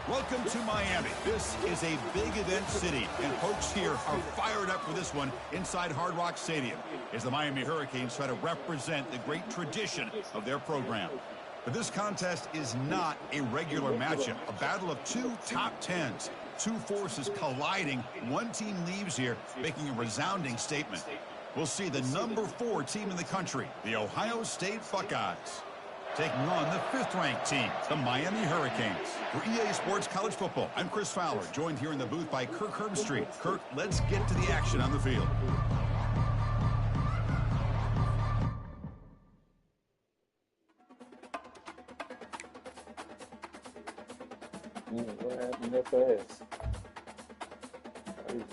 Welcome to Miami. This is a big event city, and folks here are fired up for this one inside Hard Rock Stadium as the Miami Hurricanes try to represent the great tradition of their program. But this contest is not a regular matchup, a battle of two top tens. Two forces colliding. One team leaves here making a resounding statement. We'll see the #4 team in the country, the Ohio State Buckeyes, taking on the 5th-ranked team, the Miami Hurricanes. For EA Sports College Football, I'm Chris Fowler, joined here in the booth by Kirk Herbstreit. Kirk, let's get to the action on the field. What happened that fast? Crazy.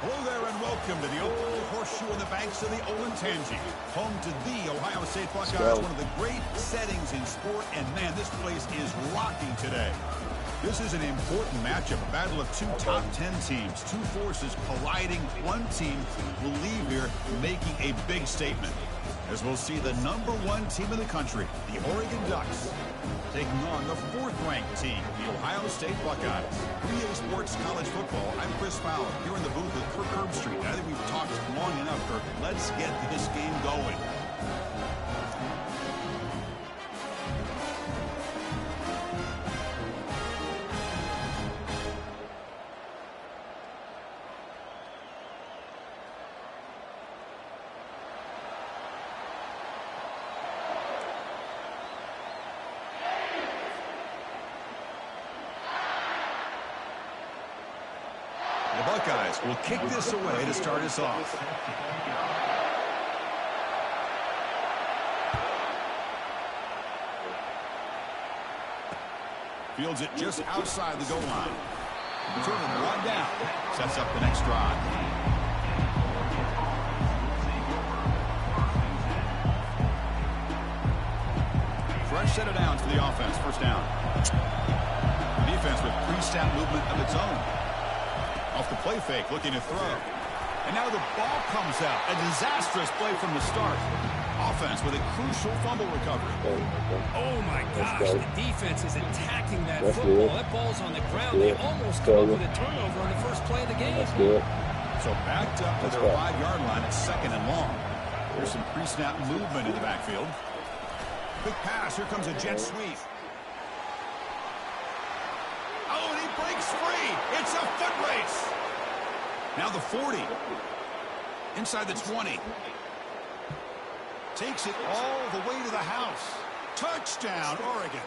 Hello there and welcome to the old horseshoe on the banks of the Olentangy, home to the Ohio State Buckeyes, one of the great settings in sport, and man, this place is rocking today. This is an important matchup, a battle of two top 10 teams, two forces colliding. One team will leave here making a big statement, as we'll see the #1 team in the country, the Oregon Ducks, taking on the 4th-ranked team, the Ohio State Buckeyes. EA Sports College Football, I'm Chris Fowler, here in the booth with Kirk Herbstreit. I think we've talked long enough, Kirk. Let's get this game going. The Buckeyes will kick this away to start us off. Fields it just outside the goal line. Turning one down. Sets up the next drive. Fresh set of downs for the offense. First down. The defense with pre-snap movement of its own. Off the play fake, looking to throw. And now the ball comes out. A disastrous play from the start. Offense with a crucial fumble recovery. Oh, my gosh. The defense is attacking that football. That ball's on the ground. They almost come up with a turnover on the first play of the game. So backed up to their 5-yard line. It's 2nd and long. There's some pre-snap movement in the backfield. Quick pass. Here comes a jet sweep. Oh, and he breaks free. It's a foot race. Now the 40. Inside the 20. Takes it all the way to the house. Touchdown, Oregon.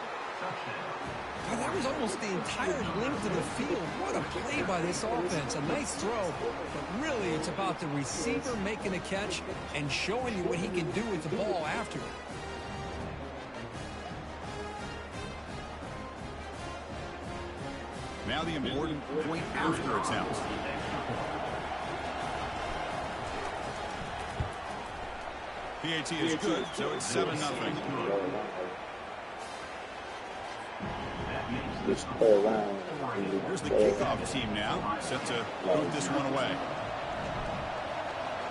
Well, that was almost the entire length of the field. What a play by this offense. A nice throw, but really it's about the receiver making a catch and showing you what he can do with the ball after it. Now the important point after attempt. PAT is good, so it's 7-0. Here's the kickoff team now, set to move this one away.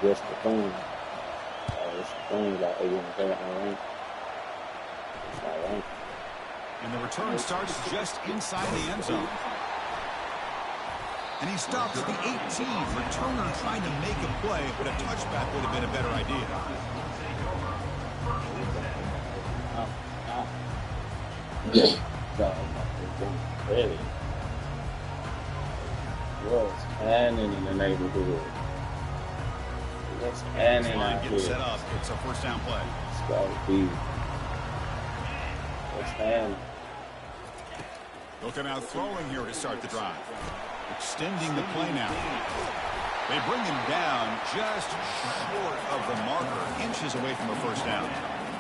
Just the phone. It's the phone like they want to say it all right. It's all right. And the return starts just inside the end zone. And he stops at the 18. Returner trying to make a play, but a touchback would have been a better idea. Really? Was cannon in the neighborhood. And Line then getting set up. It's a first down play. it's got to be. And Looking out throwing here to start the drive. Extending the play now. They bring him down just short of the marker, inches away from a first down.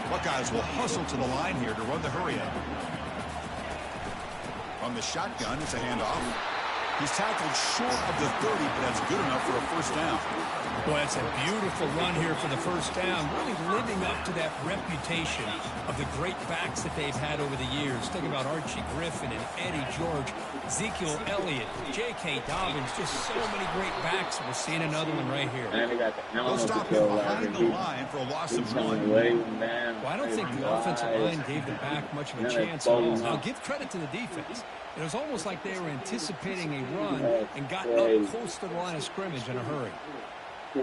Buckeyes will hustle to the line here to run the hurry up. From the shotgun, it's a handoff. He's tackled short of the 30, but that's good enough for a first down. Well, that's a beautiful run here for the first down, really living up to that reputation of the great backs that they've had over the years. Think about Archie Griffin and Eddie George, Ezekiel Elliott, J.K. Dobbins, just so many great backs. We're seeing another one right here. They'll stop him behind the line for a loss of 1. Well, I don't think the offensive line gave the back much of a chance at all. Now, give credit to the defense. It was almost like they were anticipating a run and got up close to the line of scrimmage in a hurry. Now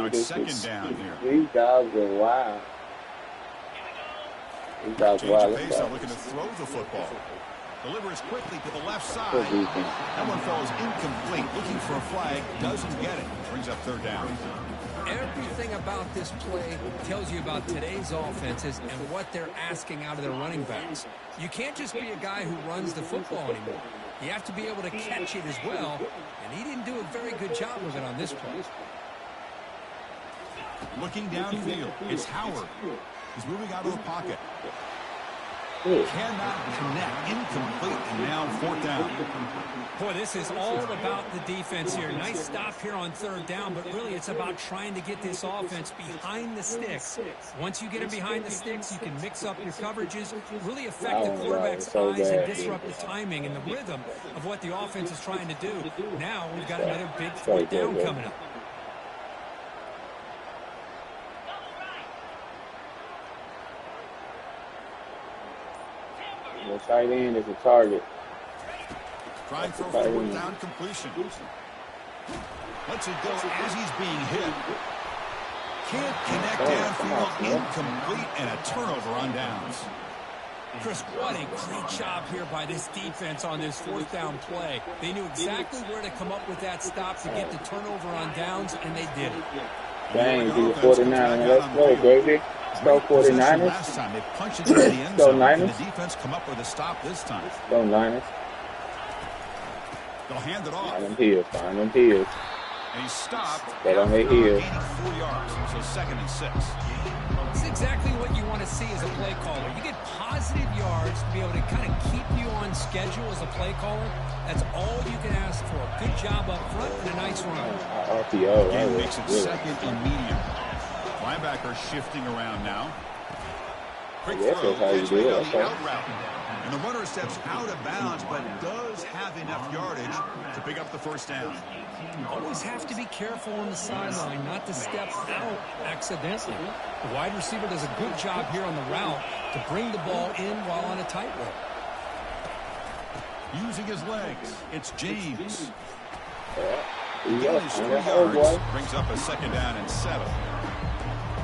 it's second down here. These guys are wild. These guys are wild. Change of pace, are looking to throw the football. Delivers quickly to the left side. That one falls incomplete. Looking for a flag. Doesn't get it. Brings up third down. Everything about this play tells you about today's offenses and what they're asking out of their running backs. You can't just be a guy who runs the football anymore. You have to be able to catch it as well, and he didn't do a very good job of it on this play. Looking downfield, it's Howard. He's moving out of the pocket. Cannot connect, incomplete, and now fourth down. Boy, this is all about the defense here. Nice stop here on third down, but really it's about trying to get this offense behind the sticks. Once you get them behind the sticks, you can mix up your coverages, really affect the quarterback's eyes and disrupt the timing and the rhythm of what the offense is trying to do. Now we've got another big fourth down coming up. The tight end is a target. Trying for a fourth down completion. Lets it go as he's being hit. Can't connect downfield, incomplete, and a turnover on downs. Chris, what a great job here by this defense on this fourth down play. They knew exactly where to come up with that stop to get the turnover on downs, and they did it. Dang, he's 49. Let's go, baby. Go 49ers. Last time they punched it into the end zone, and the defense come up with a stop this time. Go Niners. They'll hand it off. Find them heels. Find them heels. And he's stopped. Get on their heels. 84 yards, so 2nd and 6. It's exactly what you want to see as a play caller. You get positive yards to be able to kind of keep you on schedule as a play caller. That's all you can ask for. Good job up front and a nice run. RPO. Game makes it 2nd and medium. Linebacker shifting around now. Quick throw. That's how you do it. Okay. And the runner steps out of bounds, but does have enough yardage to pick up the first down. Always have to be careful on the sideline not to step out accidentally. The wide receiver does a good job here on the route to bring the ball in while on a tightrope. Using his legs, it's James. He Gain is 3 yards, brings up a 2nd down and 7.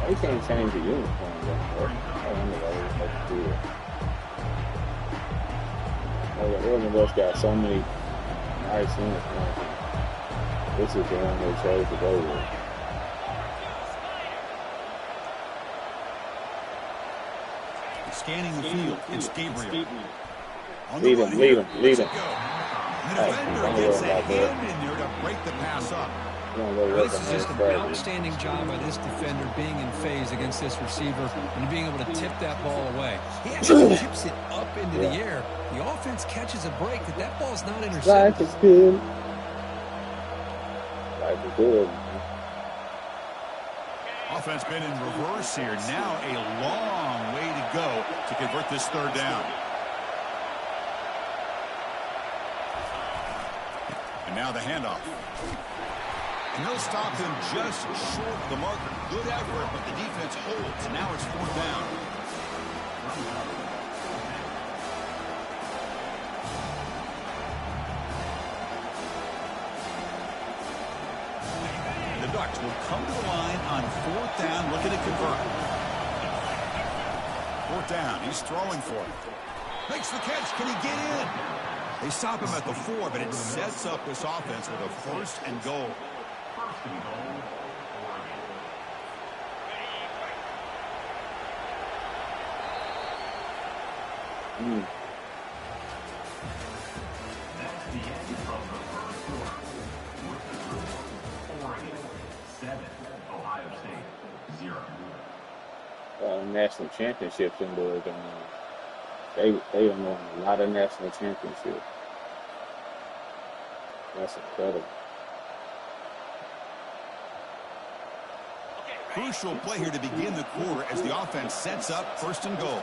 They can't change the uniform, though. I wonder why they have to do it. Oregon West got so many nice uniforms. This is the one they chose to go with. Scanning the field, it's Gabriel. Lead him. The defender gets a hand in there to break the pass up. This is just an outstanding job by this defender being in phase against this receiver and being able to tip that ball away. He actually tips it up into the air. The offense catches a break that ball's not intercepted. Life is good. Life is good. Offense been in reverse here. Now a long way to go to convert this third down. And now the handoff. And they'll stop him just short of the marker. Good effort, but the defense holds. And now it's fourth down. The Ducks will come to the line on fourth down, looking to convert. Fourth down, he's throwing for it. Makes the catch. Can he get in? They stop him at the 4, but it sets up this offense with a 1st and goal. That's the end of the first quarter. Oregon 7, Ohio State 0. National championships in boys on. They don't won a lot of national championships. That's incredible. Crucial play here to begin the quarter as the offense sets up 1st and goal.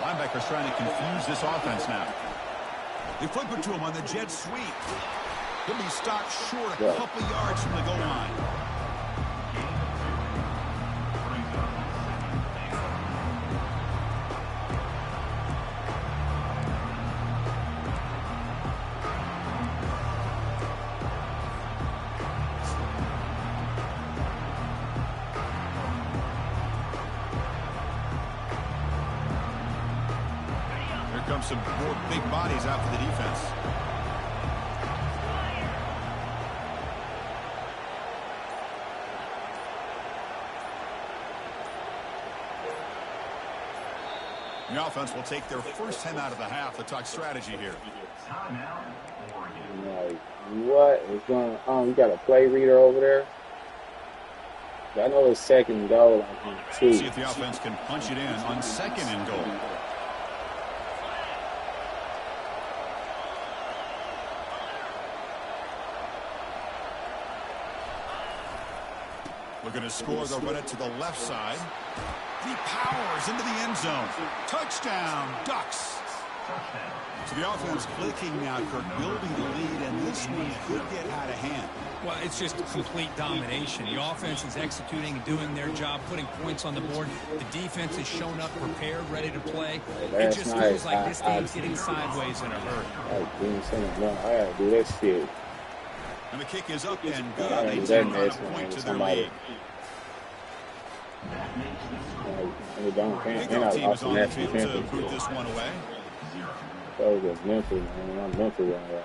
Linebackers trying to confuse this offense now. They flip it to him on the jet sweep. He'll be stopped short a couple yards from the goal line. Some more big bodies out for the defense. The offense will take their first 10 out of the half to talk strategy here. Like, what is going on? You got a play reader over there? I know it's 2nd and goal. See if the offense can punch it in on 2nd and goal. Looking to score, they'll run it to the left side. He powers into the end zone. Touchdown, Ducks. So the offense clicking now, Kirk, building the lead, and this one could get out of hand. Well, it's just complete domination. The offense is executing and doing their job, putting points on the board. The defense has shown up prepared, ready to play. It just feels like this game's getting sideways in a hurry. I gotta do that shit. And the kick is up and good. They take on a point to their lead. The team is on the field to put this one away. That was just mental, man. I'm mental right now.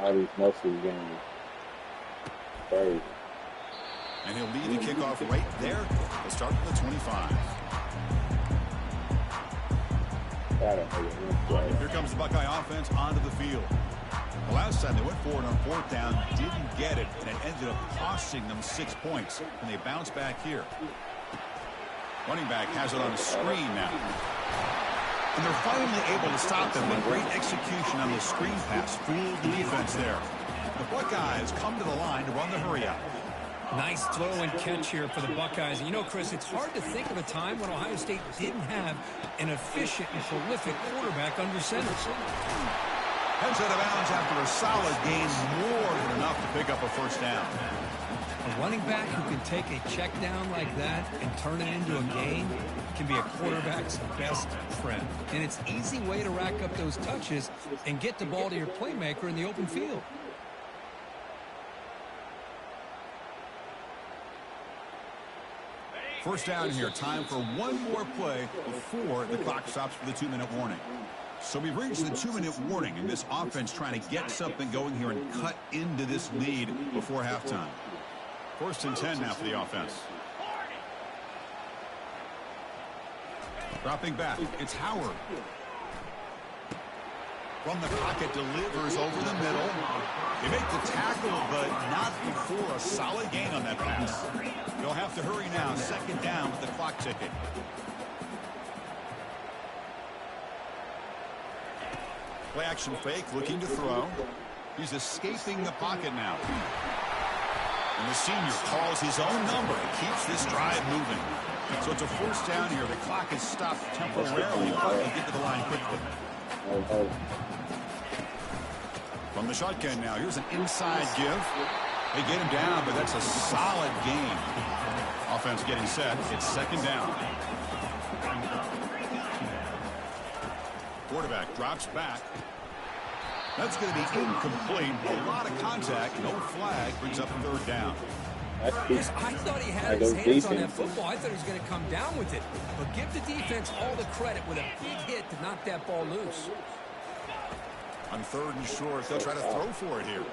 All these muscles games. Crazy. And he'll lead the kickoff right there. They'll start with the 25. Here comes the Buckeye offense onto the field. The last time they went for it on 4th down, didn't get it, and it ended up costing them 6 points. And they bounce back here. Running back has it on a screen now. And they're finally able to stop them. A great execution on the screen pass. Fooled the defense there. The Buckeyes come to the line to run the hurry up. Nice throw and catch here for the Buckeyes. And you know, Chris, it's hard to think of a time when Ohio State didn't have an efficient and prolific quarterback under center. Heads out of bounds after a solid gain, more than enough to pick up a 1st down. A running back who can take a check down like that and turn it into a gain can be a quarterback's best friend. And it's an easy way to rack up those touches and get the ball to your playmaker in the open field. First down here. Time for one more play before the clock stops for the 2-minute warning. So we've reached the 2-minute warning, and this offense trying to get something going here and cut into this lead before halftime. 1st and 10 now for the offense. Dropping back, it's Howard. From the pocket, delivers over the middle. They make the tackle, but not before a solid gain on that pass. They'll have to hurry now. 2nd down with the clock ticking. Play action fake, looking to throw. He's escaping the pocket now. And the senior calls his own number and keeps this drive moving. So it's a 1st down here. The clock is stopped temporarily, but they get to the line quickly. From the shotgun now, here's an inside give. They get him down, but that's a solid gain. Offense getting set. It's 2nd down. Quarterback drops back. That's going to be incomplete. A lot of contact. No flag. Brings up 3rd down. Yes, I thought he had his hands on that football. I thought he was going to come down with it. But give the defense all the credit with a big hit to knock that ball loose. On 3rd and short, they'll try to throw for it here.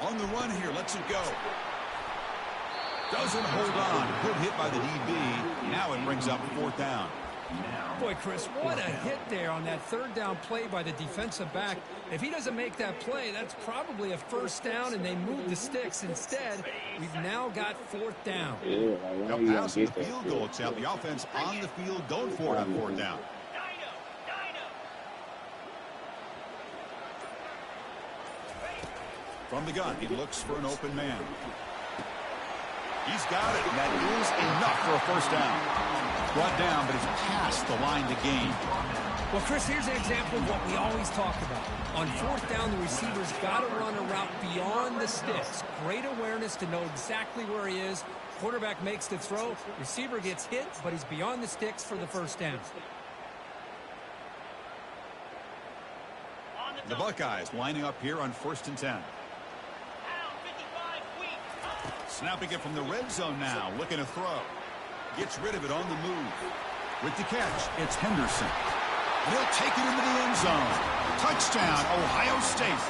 On the run here, lets it go. Doesn't hold on. Good hit by the DB. Now it brings up 4th down. Boy, Chris, what a hit there on that 3rd down play by the defensive back. If he doesn't make that play, that's probably a 1st down, and they move the sticks. Instead, we've now got 4th down. Now pass the field goal attempt. The offense on the field going for it on 4th down. From the gun, he looks for an open man. He's got it, and that is enough for a 1st down. Brought down, but he's past the line to gain. Well, Chris, here's an example of what we always talk about. On 4th down, the receiver's got to run a route beyond the sticks. Great awareness to know exactly where he is. Quarterback makes the throw. Receiver gets hit, but he's beyond the sticks for the 1st down. The Buckeyes lining up here on 1st and 10. Snapping it from the red zone now, looking to throw. Gets rid of it on the move. With the catch, it's Henderson. And he'll take it into the end zone. Touchdown, Ohio State.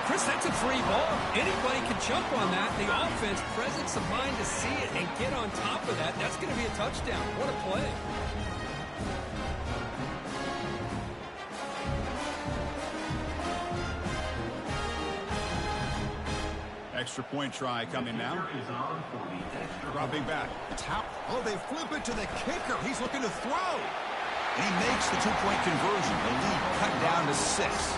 Chris, that's a free ball. Anybody can jump on that. The offense, presence of mind to see it and get on top of that. That's going to be a touchdown. What a play. Extra point try coming now. Dropping back. Tap. Oh, they flip it to the kicker. He's looking to throw. And he makes the 2-point conversion. The lead cut down to 6.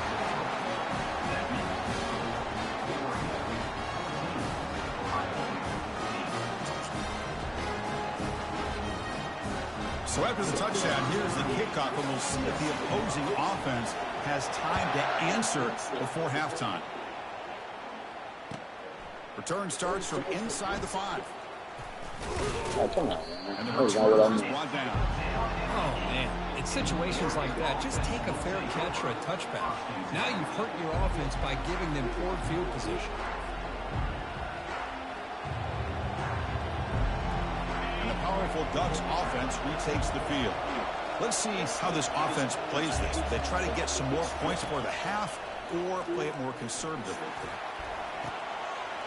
So after the touchdown, here's the kickoff, and we'll see if the opposing offense has time to answer before halftime. Return starts from inside the 5. And the return is brought down. Oh, man. In situations like that, just take a fair catch or a touchback. Now you've hurt your offense by giving them poor field position. And the powerful Ducks offense retakes the field. Let's see how this offense plays this. They try to get some more points before the half or play it more conservatively.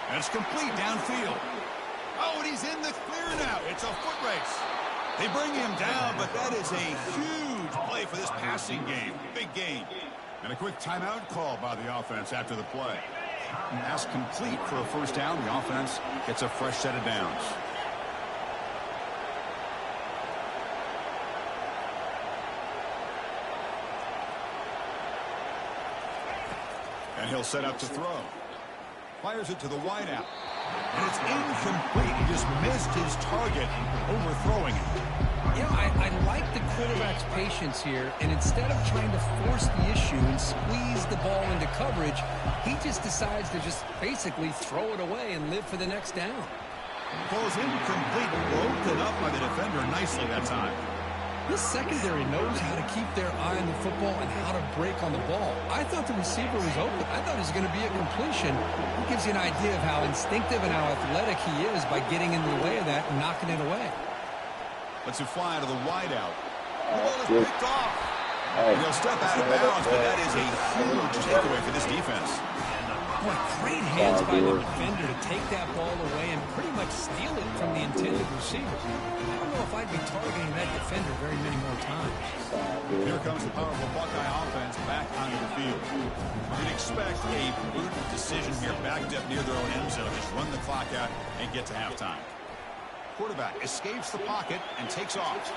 And it's complete downfield. Oh, and he's in the clear now. It's a foot race. They bring him down, but that is a huge play for this passing game. Big gain. And a quick timeout call by the offense after the play. Pass complete for a 1st down. The offense gets a fresh set of downs. And he'll set up to throw. Fires it to the wideout. And it's incomplete. He just missed his target, overthrowing it. Yeah, I like the quarterback's patience here, and instead of trying to force the issue and squeeze the ball into coverage, he just decides to just basically throw it away and live for the next down. Ball's incomplete, broken up by the defender nicely that time. This secondary knows how to keep their eye on the football and how to break on the ball. I thought the receiver was open. I thought it was going to be a completion. It gives you an idea of how instinctive and how athletic he is by getting into the way of that and knocking it away. Lets it fly to the wideout. The ball is picked off. And he'll step out of bounds, but that is a huge takeaway for this defense. Boy, great hands by the defender to take that ball away and pretty much steal it from the intended receiver. I don't know if I'd be targeting that defender very many more times. Here comes the powerful Buckeye offense back onto the field. You'd expect a prudent decision here, backed up near their own end zone. Just run the clock out and get to halftime. Quarterback escapes the pocket and takes off.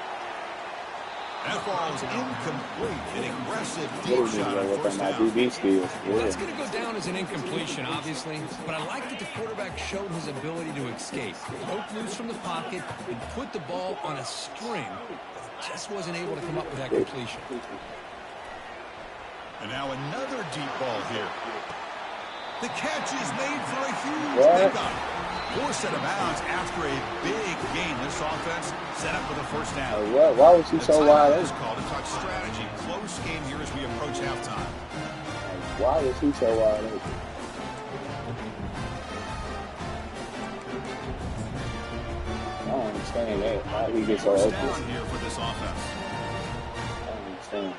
That ball is incomplete. An aggressive deep shot on 1st down. Well, that's going to go down as an incompletion, obviously, but I like that the quarterback showed his ability to escape. Broke loose from the pocket and put the ball on a string, but just wasn't able to come up with that completion. And now another deep ball here. The catch is made for a huge pickup. Poor set of bounds after a big gain. This offense set up with a 1st down. Why was he so wide open? This call to talk strategy. Close game here as we approach halftime. Why was he so wide open? I don't understand that. Why he gets so open? Down here for this offense. I don't understand.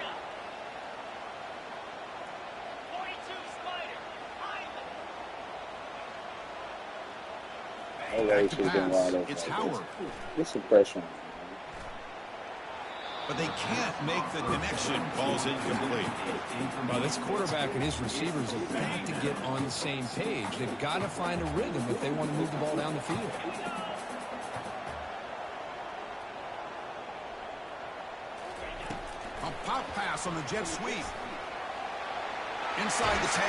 Back to pass. It's Howard. Get some pressure on him. But they can't make the connection. Ball's incomplete. Well, this quarterback and his receivers have got to get on the same page. They've got to find a rhythm if they want to move the ball down the field. A pop pass on the jet sweep. Inside the 10.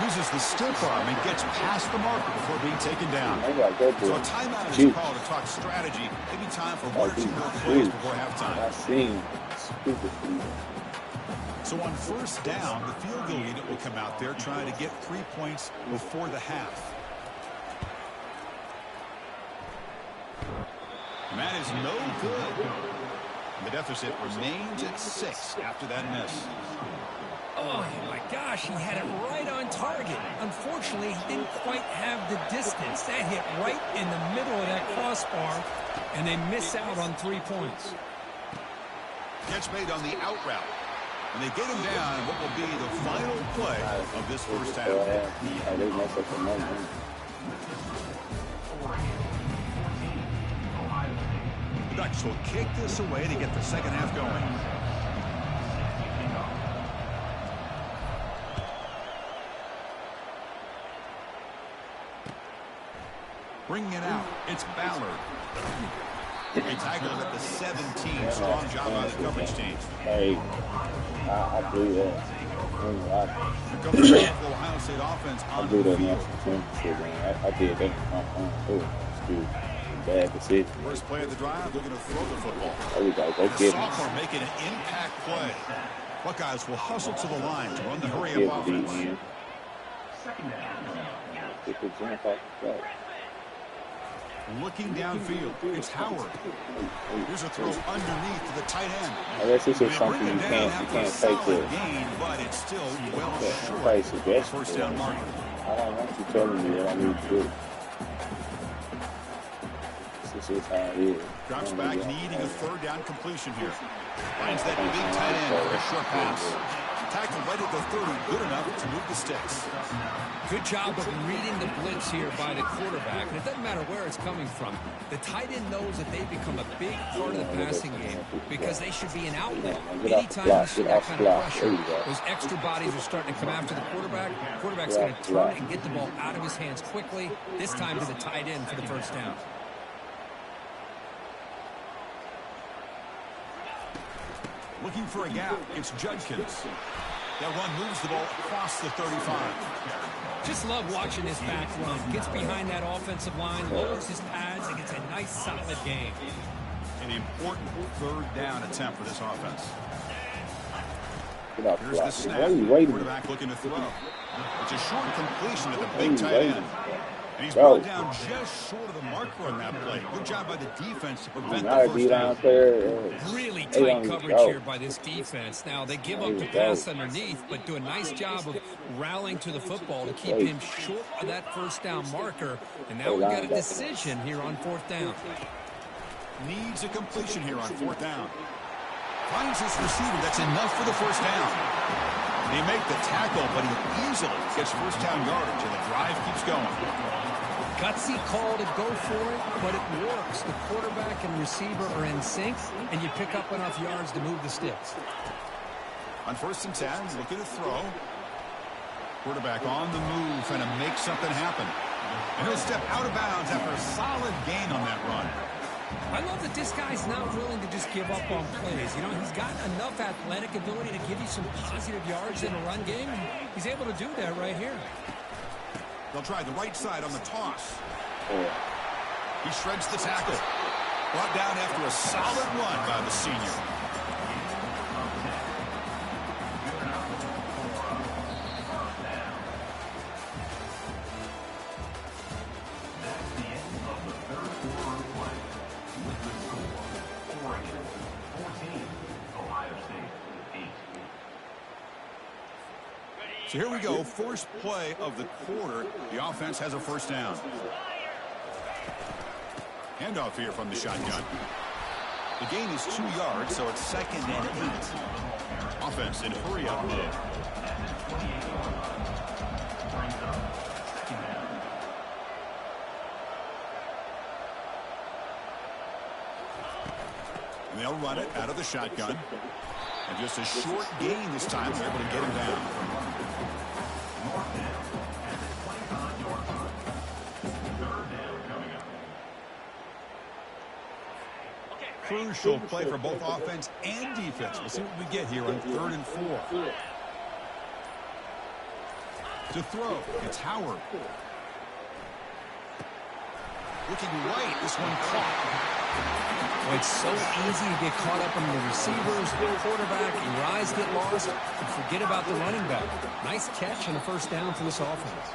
Uses the stiff arm and gets past the marker before being taken down. So a timeout is called to talk strategy. Maybe time for one or two more plays before halftime. I've seen stupid. So on first down, the field goal unit will come out there trying to get 3 points before the half. And that is no good. The deficit remains at 6 after that miss. Oh, my gosh, he had it right on target. Unfortunately, he didn't quite have the distance. That hit right in the middle of that crossbar, and they miss out on 3 points. Catch made on the out route. And they get him down in what will be the final play of this first half. They mess up the moment. The Ducks will kick this away to get the second half going. Bringing it out, it's Ballard. He tackled at the 17. Strong job by the coverage team. Hey, I believe that. Here comes the Ohio State offense on the field. I did that. Dude, bad decision. First play of the drive, looking to throw the football. There we go. Go The get him. sophomore making an impact play. Buckeyes will hustle to the line to run the hurry-up offense. Get the jump off the play. Looking downfield, it's Howard. Here's a throw underneath to the tight end. I guess this is something you can't take it. Gain, but it's still well short. Right, First down marker. I don't want you telling me what I need to do. This is how it is. Drops back, needing a third down completion here. Finds that big tight end for a short pass. Tackled right at the 30, good enough to move the sticks. Good job of reading the blitz here by the quarterback. And it doesn't matter where it's coming from. The tight end knows that they become a big part of the passing game because they should be an outlet. Anytime you see that kind of pressure, those extra bodies are starting to come after the quarterback. The quarterback's going to turn and get the ball out of his hands quickly, this time to the tight end for the first down. Looking for a gap, it's Judkins. That run moves the ball across the 35. Just love watching this back run. Gets behind that offensive line, lowers his pads, and gets a nice, solid gain. An important third down attempt for this offense. Here's the snap. Quarterback looking to throw. It's a short completion to the big tight end. And he's brought down just short of the marker on that play. Good job by the defense to prevent the first down. Really tight coverage here by this defense. Now, they give up the pass underneath, but do a nice job of rallying to the football to keep him short of that first down marker. And now we've got a decision here on fourth down. Needs a completion here on fourth down. Finds his receiver. That's enough for the first down. They make the tackle, but he easily gets first down yardage, and the drive keeps going. Gutsy call to go for it, but it works. The quarterback and receiver are in sync, and you pick up enough yards to move the sticks. On first and 10, looking to throw. Quarterback on the move, trying to make something happen. And he'll step out of bounds after a solid gain on that run. I love that this guy's not willing to just give up on plays. You know, he's got enough athletic ability to give you some positive yards in a run game. He's able to do that right here. They'll try the right side on the toss. He shreds the tackle. Brought down after a solid run by the senior. So here we go, first play of the quarter. The offense has a first down. Handoff here from the shotgun. The gain is 2 yards, so it's 2nd and 8. Offense in hurry-up mode. And they'll run it out of the shotgun. And just a short gain this time. They're able to get him down. Crucial play for both offense and defense. We'll see what we get here on 3rd and 4. To throw, it's Howard. Looking right, this one caught. Well, it's so easy to get caught up in the receivers, the quarterback, your eyes get lost, and forget about the running back. Nice catch and a first down for this offense.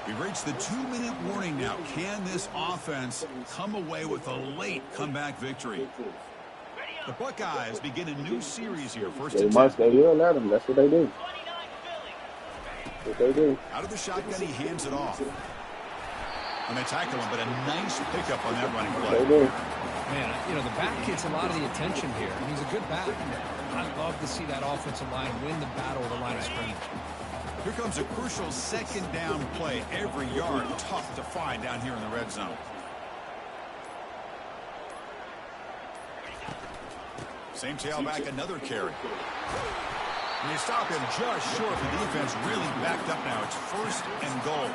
We've reached the 2-minute warning now. Can this offense come away with a late comeback victory? The Buckeyes begin a new series here. First and 10. They will let them. That's what they do. That's what they do. Out of the shotgun, he hands it off. And they tackle him, but a nice pickup on that running play. They do. Man, you know, the back gets a lot of the attention here. He's a good back. I'd love to see that offensive line win the battle of the line of scrimmage. Here comes a crucial 2nd down play. Every yard tough to find down here in the red zone. Same tailback, another carry. And they stop him just short. The defense really backed up now. It's 1st and goal.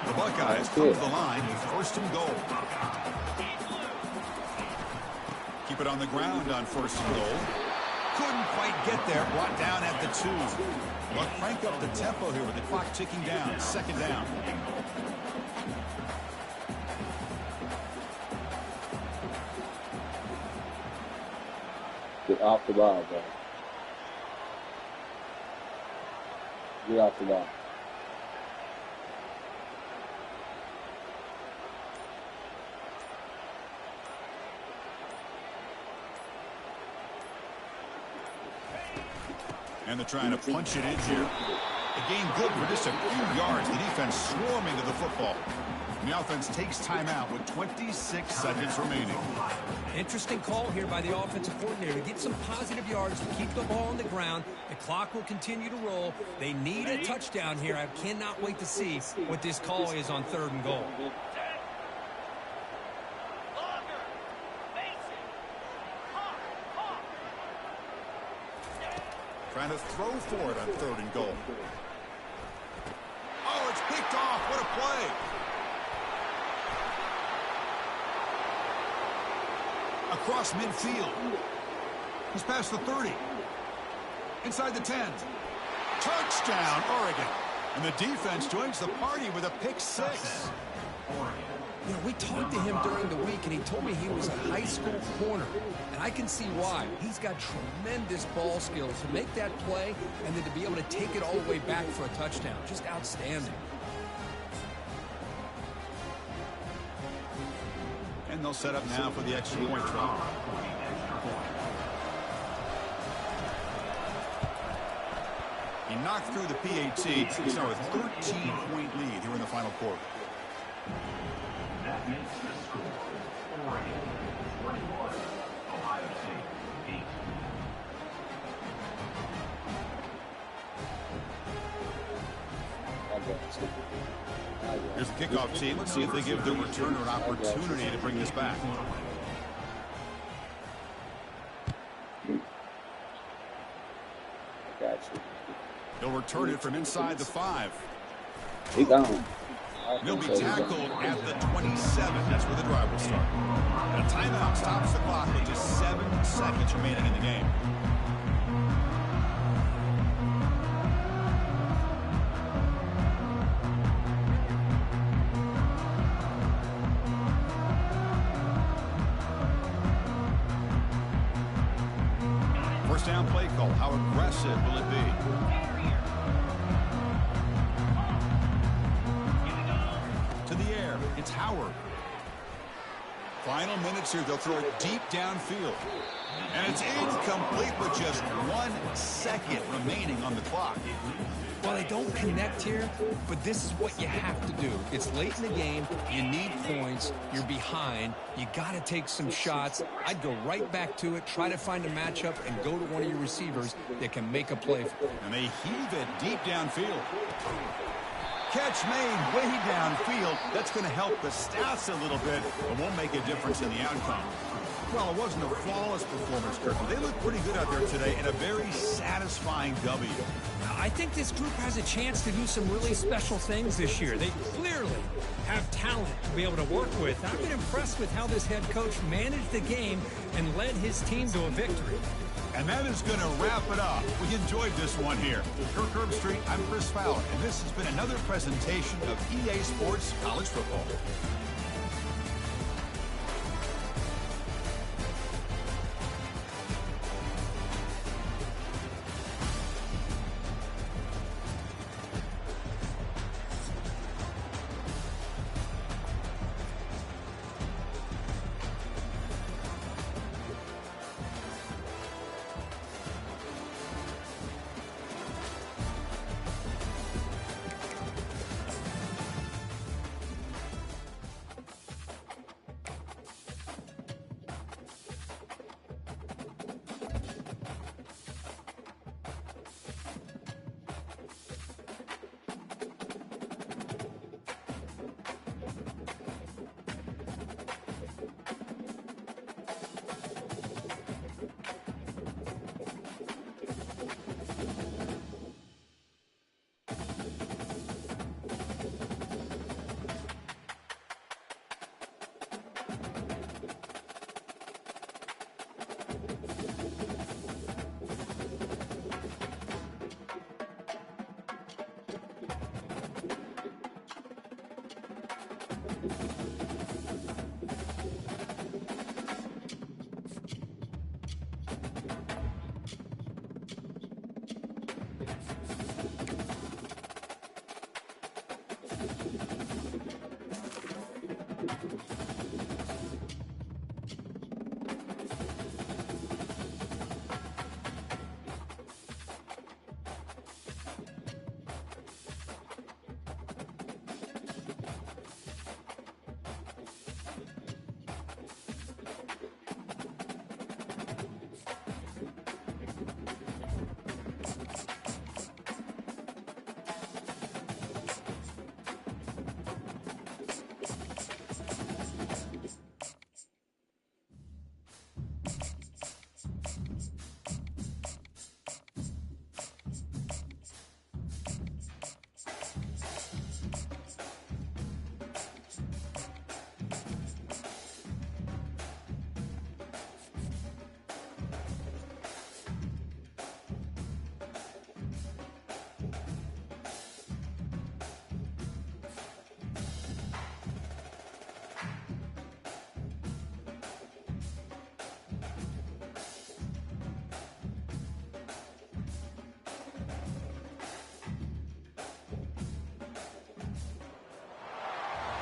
The Buckeyes come to the line with 1st and goal. Keep it on the ground on 1st and goal. Couldn't quite get there. Brought down at the 2. But crank up the tempo here with the clock ticking down. 2nd down. Get off the ball, bro. Get off the ball. And they're trying to punch it in here. A game good for just a few yards. The defense swarming to the football. And the offense takes timeout with 26 seconds remaining. Interesting call here by the offensive coordinator to get some positive yards to keep the ball on the ground. The clock will continue to roll. They need a touchdown here. I cannot wait to see what this call is on 3rd and goal. Trying to throw for it on 3rd and goal. Oh, it's picked off. What a play. Across midfield. He's past the 30. Inside the 10. Touchdown, Oregon. And the defense joins the party with a pick 6. You know, we talked to him during the week, and he told me he was a high school corner. And I can see why. He's got tremendous ball skills to make that play and then to be able to take it all the way back for a touchdown. Just outstanding. And they'll set up now for the extra point try. He knocked through the PAT. He's now a 13-point lead here in the final quarter. That makes the score Oregon 21, Ohio State 8. Here's the kickoff team. Let's see if they give the returner an opportunity to bring this back. He'll return it from inside the 5. He gone. He'll be tackled at the 27. That's where the drive will start. And a timeout stops the clock with just 7 seconds remaining in the game. First down play call. How aggressive will it be? To the air. It's Howard. Final minutes here. They'll throw it deep downfield. And it's incomplete with just 1 second remaining on the clock. Well, they don't connect here, but this is what you have to do. It's late in the game. You need points. You're behind. You got to take some shots. I'd go right back to it, try to find a matchup, and go to one of your receivers that can make a play. And they heave it deep downfield. Catch made way downfield. That's going to help the stats a little bit, but won't make a difference in the outcome. Well, it wasn't a flawless performance, Kirk, but they looked pretty good out there today in a very satisfying W. I think this group has a chance to do some really special things this year. They clearly have talent to be able to work with. I've been impressed with how this head coach managed the game and led his team to a victory. And that is going to wrap it up. We enjoyed this one here. Kirk Herbstreit, I'm Chris Fowler, and this has been another presentation of EA Sports College Football.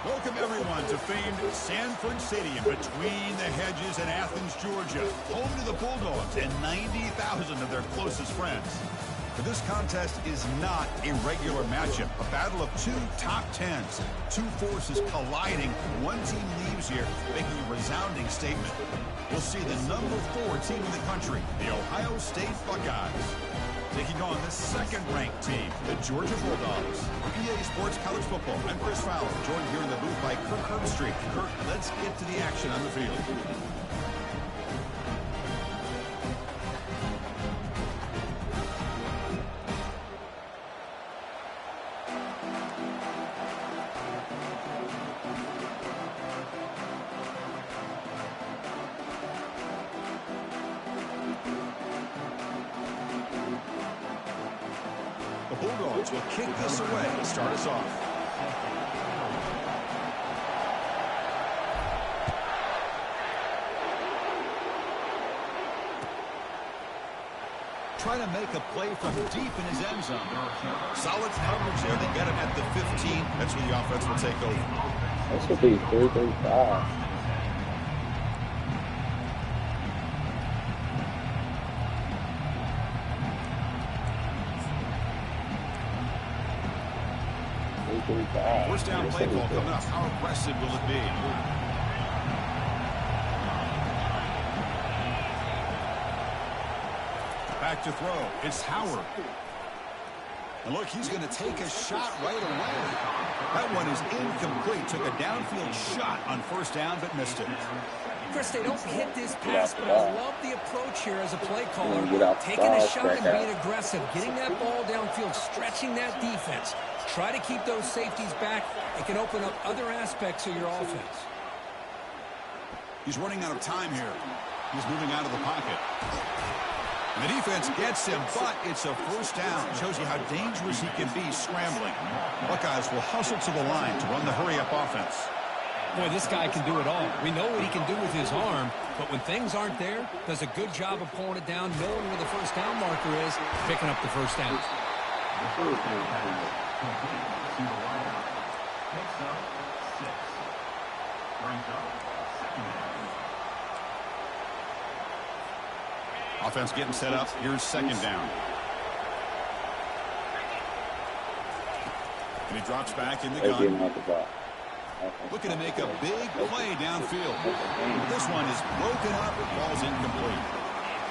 Welcome, everyone, to famed Sanford Stadium between the hedges in Athens, Georgia, home to the Bulldogs and 90,000 of their closest friends. But this contest is not a regular matchup, a battle of two top tens, two forces colliding. One team leaves here making a resounding statement. We'll see the number 4 team in the country, the Ohio State Buckeyes, taking on the second-ranked team, the Georgia Bulldogs. For EA Sports College Football, I'm Chris Fowler, joined here in the booth by Kirk Herbstreit. Kirk, let's get to the action on the field. The Bulldogs will kick this away to start us off. Trying to make a play from deep in his end zone. Solid coverage there. They get him at the 15. That's where the offense will take over. That should be 3-3-5. First down play call coming up. How aggressive will it be? Back to throw. It's Howard. And look, he's going to take a shot right away. That one is incomplete. Took a downfield shot on first down, but missed it. Chris, they don't hit this pass, but I love the approach here as a play caller. Taking a shot and being aggressive, getting that ball downfield, stretching that defense. Try to keep those safeties back. It can open up other aspects of your offense. He's running out of time here. He's moving out of the pocket. And the defense gets him, but it's a first down. Shows you how dangerous he can be scrambling. Buckeyes will hustle to the line to run the hurry-up offense. Boy, this guy can do it all. We know what he can do with his arm, but when things aren't there, does a good job of pulling it down, knowing where the first down marker is, picking up the first down. Offense getting set up. Here's second down. And he drops back in the gun. Looking to make a big play downfield. This one is broken up. It falls incomplete.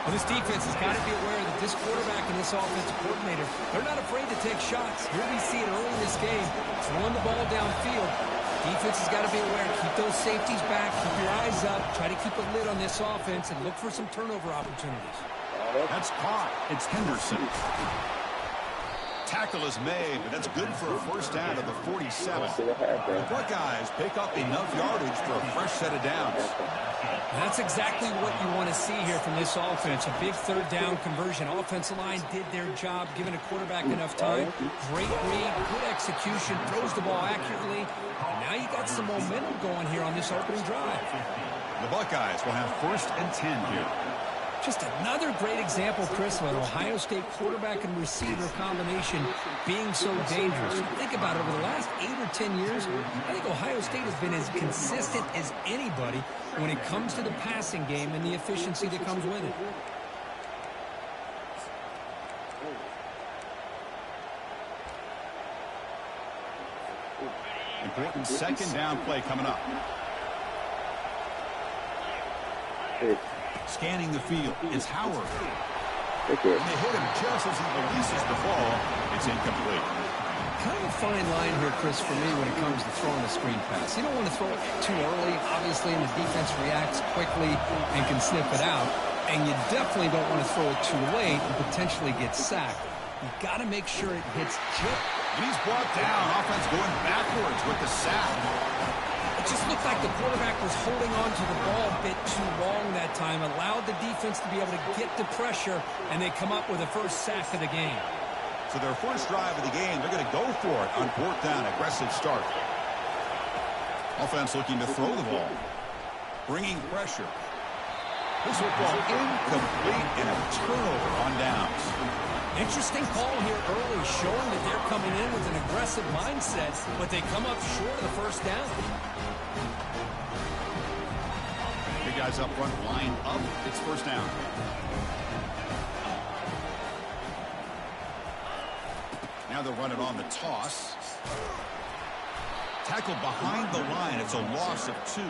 Well, this defense has got to be aware that this quarterback and this offensive coordinator, they're not afraid to take shots. Here we see it early in this game, throwing the ball downfield. Defense has got to be aware. Keep those safeties back. Keep your eyes up. Try to keep a lid on this offense and look for some turnover opportunities. That's caught. It's Henderson. Tackle is made, but that's good for a first down to the 47. The Buckeyes pick up enough yardage for a fresh set of downs. That's exactly what you want to see here from this offense. A big third down conversion. Offensive line did their job, giving a quarterback enough time. Great read, good execution, throws the ball accurately. And now you got some momentum going here on this opening drive. The Buckeyes will have first and 10 here. Just another great example, Chris, of an Ohio State quarterback and receiver combination being so dangerous. Think about it, over the last 8 or 10 years, I think Ohio State has been as consistent as anybody when it comes to the passing game and the efficiency that comes with it. Important second down play coming up. Scanning the field, it's Howard. And they hit him just as he releases the ball. It's incomplete. Kind of a fine line here, Chris, for me when it comes to throwing a screen pass. You don't want to throw it too early, obviously, and the defense reacts quickly and can sniff it out. And you definitely don't want to throw it too late and potentially get sacked. You've got to make sure it hits just. And he's brought down. Offense going backwards with the sack. It just looked like the quarterback was holding on to the ball a bit too long that time, allowed the defense to be able to get the pressure, and they come up with the first sack of the game. So their first drive of the game, they're going to go for it on fourth down. Aggressive start. Offense looking to throw the ball. Bringing pressure. This will fall incomplete and a turnover on downs. Interesting call here early, showing that they're coming in with an aggressive mindset, but they come up short of the first down. Big guys up front, line up. It's first down. Now they'll run it on the toss. Tackled behind the line. It's a loss of 2.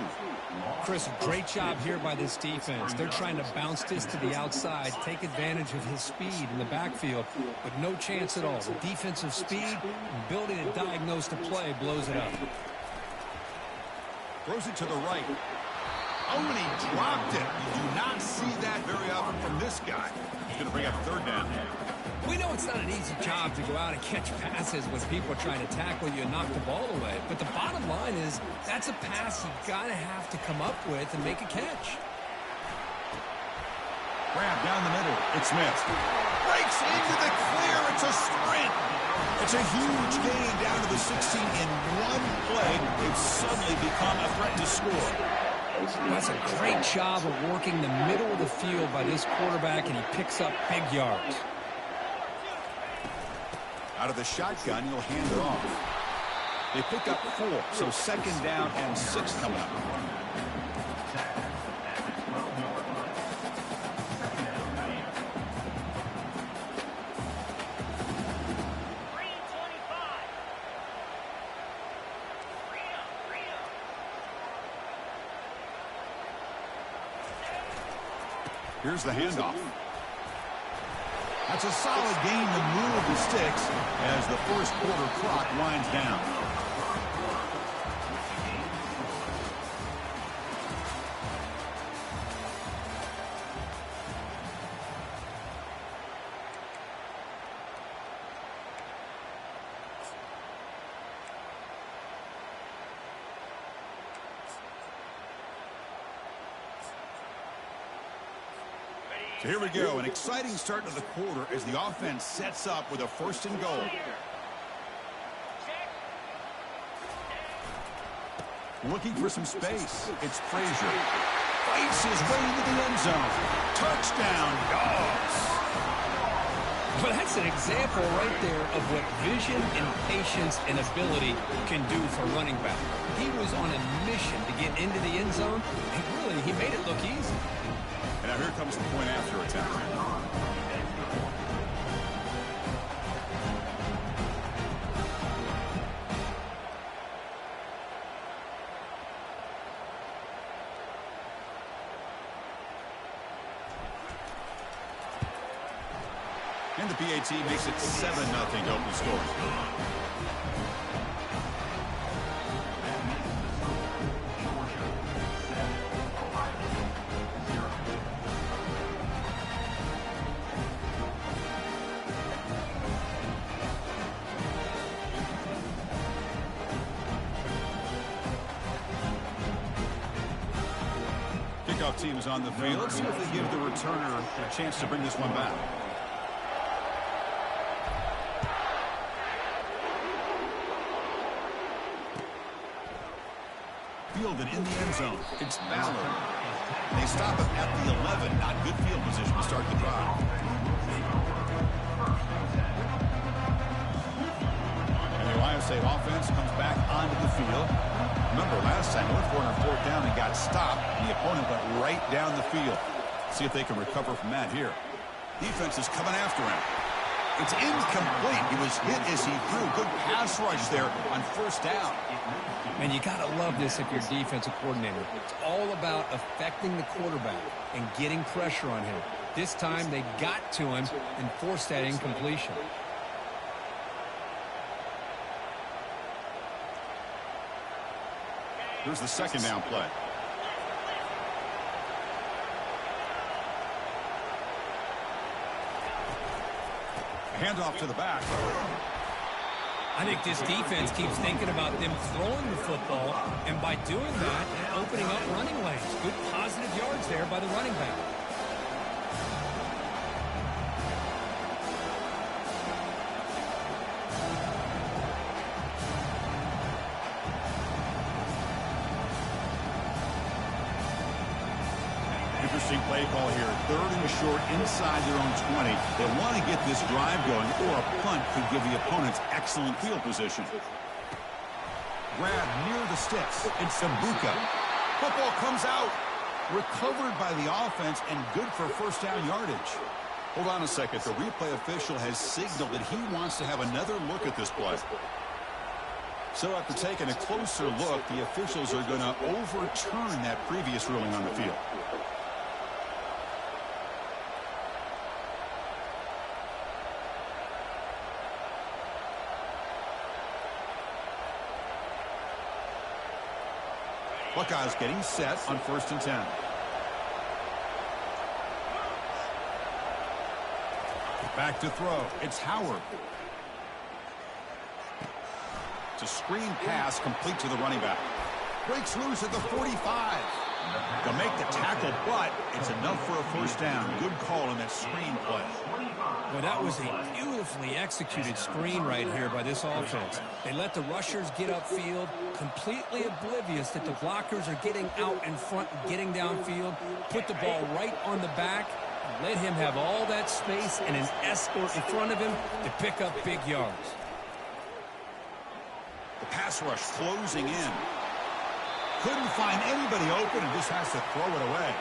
Chris, great job here by this defense. They're trying to bounce this to the outside, take advantage of his speed in the backfield, but no chance at all. The defensive speed and ability to diagnose the play blows it up. Throws it to the right. Oh, and he dropped it. You do not see that very often from this guy. He's going to bring up third down. We know it's not an easy job to go out and catch passes when people are trying to tackle you and knock the ball away. But the bottom line is that's a pass you've got to have to come up with and make a catch. Grab down the middle. It's Smith. Breaks into the clear. It's a sprint. It's a huge gain down to the 16 in one play. They've suddenly become a threat to score. That's a great job of working the middle of the field by this quarterback, and he picks up big yards. Out of the shotgun, he'll hand it off. They pick up 4, so second down and 6 coming up. Here's the handoff. That's a solid gain to move the sticks as the first quarter clock winds down. So here we go, an exciting start to the quarter as the offense sets up with a 1st and goal. Looking for some space. It's Frazier. Fights his way into the end zone. Touchdown, Dogs. Well, that's an example right there of what vision and patience and ability can do for running back. He was on a mission to get into the end zone, and really, he made it look easy. And now here comes the point after attempt. And the PAT makes it 7-0 to open score. Kickoff team is on the field. Let's see if they give the returner a chance to bring this one back. Fielded in the end zone. It's Ballard. They stop him at the 11. Not good field position to start the drive. And the Ohio State offense comes back onto the field. Remember last time, North corner 4th down and got stopped. And the opponent went right down the field. See if they can recover from that here. Defense is coming after him. It's incomplete. He was hit as he threw. Good pass rush there on 1st down. And you got to love this if you're defensive coordinator. It's all about affecting the quarterback and getting pressure on him. This time they got to him and forced that incompletion. Here's the 2nd down play. Handoff to the back. I think this defense keeps thinking about them throwing the football, and by doing that, opening up running lanes. Good positive yards there by the running back. Interesting play call here. 3rd and short inside their own 20. They want to get this drive going, or a punt could give the opponents excellent field position. Grab near the sticks. It's Sambuca. Football comes out. Recovered by the offense and good for 1st down yardage. Hold on a second. The replay official has signaled that he wants to have another look at this play. So after taking a closer look, the officials are going to overturn that previous ruling on the field. Buckeyes getting set on 1st and 10. Back to throw. It's Howard. It's a screen pass complete to the running back. Breaks loose at the 45. They'll make the tackle, but it's enough for a 1st down. Good call on that screen play. Well, that was a beautifully executed screen right here by this offense. They let the rushers get upfield, completely oblivious that the blockers are getting out in front and getting downfield, put the ball right on the back, and let him have all that space and an escort in front of him to pick up big yards. The pass rush closing in. Couldn't find anybody open and just has to throw it away.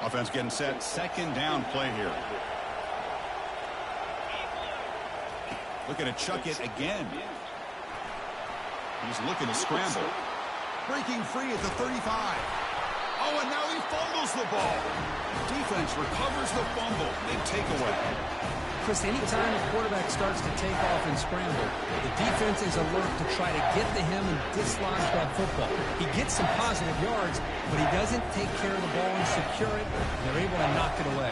Offense getting set. 2nd down play here. Looking to chuck it again. He's looking to scramble. Breaking free at the 35. Oh, and now he fumbles the ball. Defense recovers the fumble. Big takeaway. Chris, anytime the quarterback starts to take off and scramble, the defense is alert to try to get to him and dislodge that football. He gets some positive yards, but he doesn't take care of the ball and secure it, and they're able to knock it away.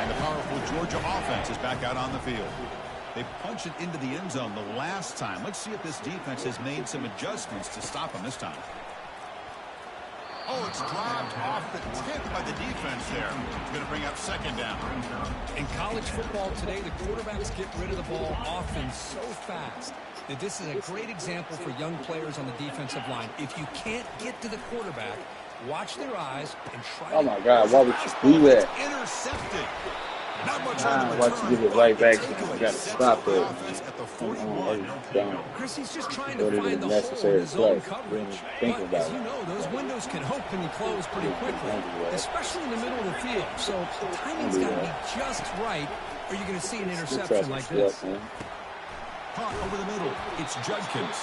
And the powerful Georgia offense is back out on the field. They punched it into the end zone the last time. Let's see if this defense has made some adjustments to stop him this time. Oh, it's dropped off the tip by the defense there. It's going to bring up second down. In college football today, the quarterbacks get rid of the ball often so fast that this is a great example for young players on the defensive line. If you can't get to the quarterback, watch their eyes and try. Oh my God, why would you do that? Intercepted. Not much on the Why return, you give it right back? You but got to stop it. at the 41. Chris, he's just trying to What is find the the hole in necessary his own play? coverage. Really think But about as you it. know, those windows can open and close pretty quickly, especially in the middle of the field. So the timing's got to be just right, or you're going to see an interception like this. Caught over the middle. It's Judkins.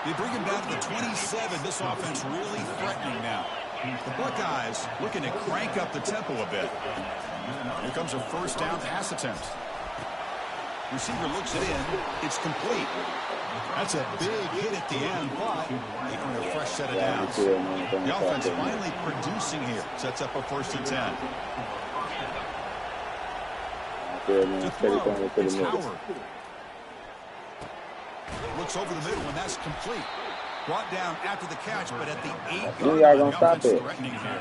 They bring him down to the 27. This offense really threatening now. The Buckeyes looking to crank up the tempo a bit. Here comes a first down pass attempt. Receiver looks it in. It's complete. That's a big hit at the end, but they earn a fresh set of downs. The offense finally producing here. Sets up a first and 10. To throw, it's Howard. Looks over the middle, and that's complete. Brought down after the catch, but at the 8-yard line, the offense is threatening here.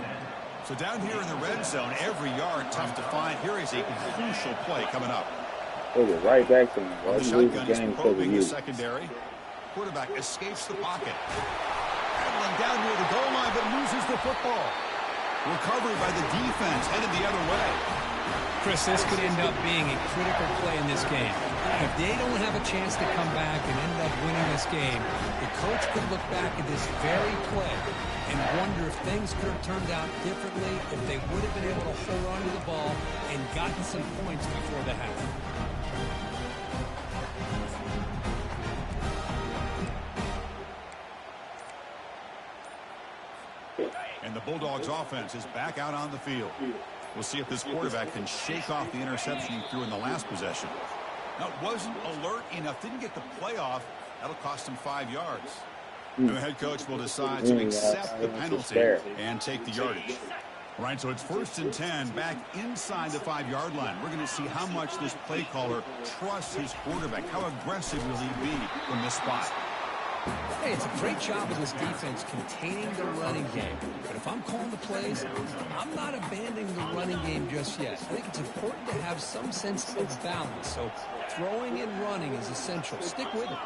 So down here in the red zone, every yard tough to find. Here is a crucial play coming up. It was right back to him. On the shotgun, he's probing the secondary. Quarterback escapes the pocket. Traveling down near the goal line, but loses the football. Recovery by the defense, headed the other way. Chris, this could end up being a critical play in this game. If they don't have a chance to come back and end up winning this game, the coach could look back at this very play and wonder if things could have turned out differently, if they would have been able to hold on to the ball and gotten some points before the half. And the Bulldogs offense is back out on the field. We'll see if this quarterback can shake off the interception he threw in the last possession. Now, wasn't alert enough, didn't get the play off. That'll cost him 5 yards. And the head coach will decide to accept the penalty and take the yardage. All right, so it's first and 10 back inside the 5-yard line. We're going to see how much this play caller trusts his quarterback. How aggressive will he be from this spot? Hey, it's a great job of this defense containing the running game. But if I'm calling the plays, I'm not abandoning the running game just yet. I think it's important to have some sense of balance. So throwing and running is essential. Stick with it.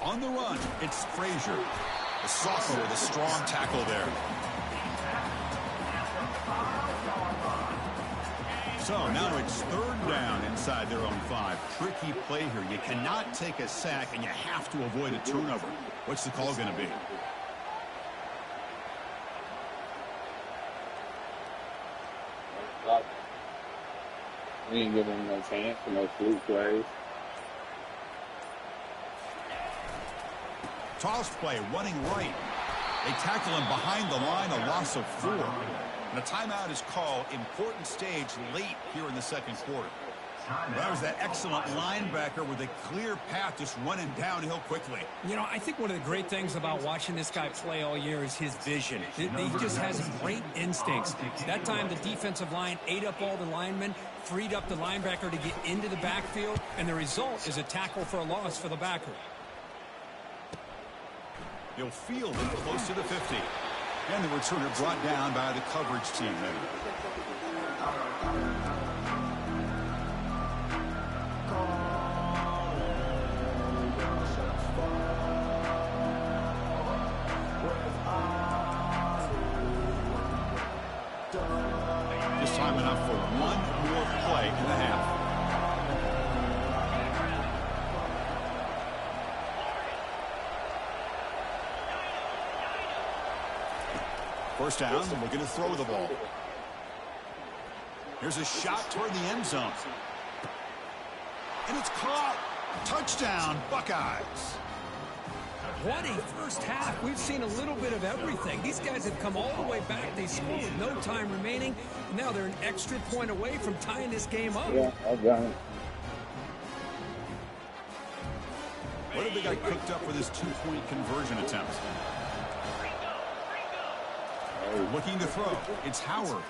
On the run, it's Frazier. The sophomore with a strong tackle there. So now it's third down inside their own 5. Tricky play here. You cannot take a sack, and you have to avoid a turnover. What's the call going to be? We ain't giving him no chance for no fluke plays. Toss play, running right. They tackle him behind the line, a loss of 4. And a timeout is called. Important stage late here in the second quarter. That was that excellent linebacker with a clear path just running downhill quickly. You know, I think one of the great things about watching this guy play all year is his vision. He just has great instincts. That time the defensive line ate up all the linemen, freed up the linebacker to get into the backfield, and the result is a tackle for a loss for the backer. He'll field it close to the 50. And the returner brought down by the coverage team there. Just time enough for one more play in the half. First down, we're going to throw the ball. Here's a shot toward the end zone. And it's caught. Touchdown, Buckeyes. What a first half. We've seen a little bit of everything. These guys have come all the way back. They scored with no time remaining. Now they're an extra point away from tying this game up. Yeah, I've done it. What have they got cooked up for this two-point conversion attempt? Looking to throw. It's Howard.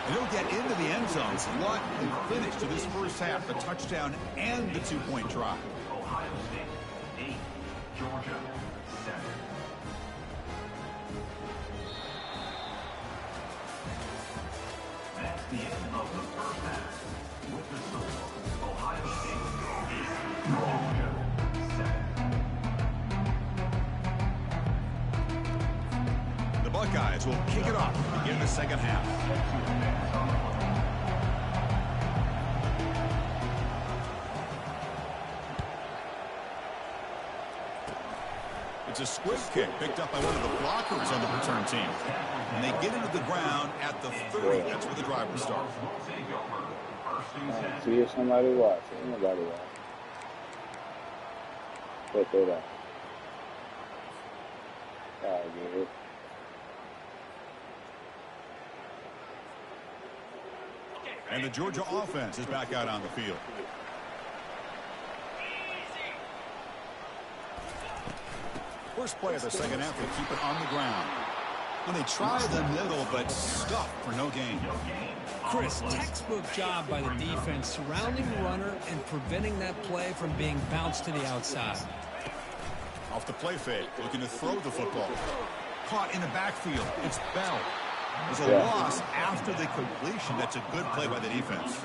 They don't get into the end zone. What a finish to this first half. The touchdown and the two-point try. Ohio State 8, Georgia 7. That's the end of the first half. With the score, Ohio State 8, Georgia 7. The Buckeyes will kick it off to begin the second half. It's a squib kick picked up by one of the blockers on the return team. And they get into the ground at the 30. That's where the drive will start. See if somebody watch. Ain't nobody watch. Put that up. Oh, good. And the Georgia offense is back out on the field. First play of the second half, they keep it on the ground. When they try the middle, but stuck for no gain. Chris, textbook job by the defense surrounding the runner and preventing that play from being bounced to the outside. Off the play fake, looking to throw the football. Caught in the backfield. It's Bell. There's a loss after the completion. That's a good play by the defense.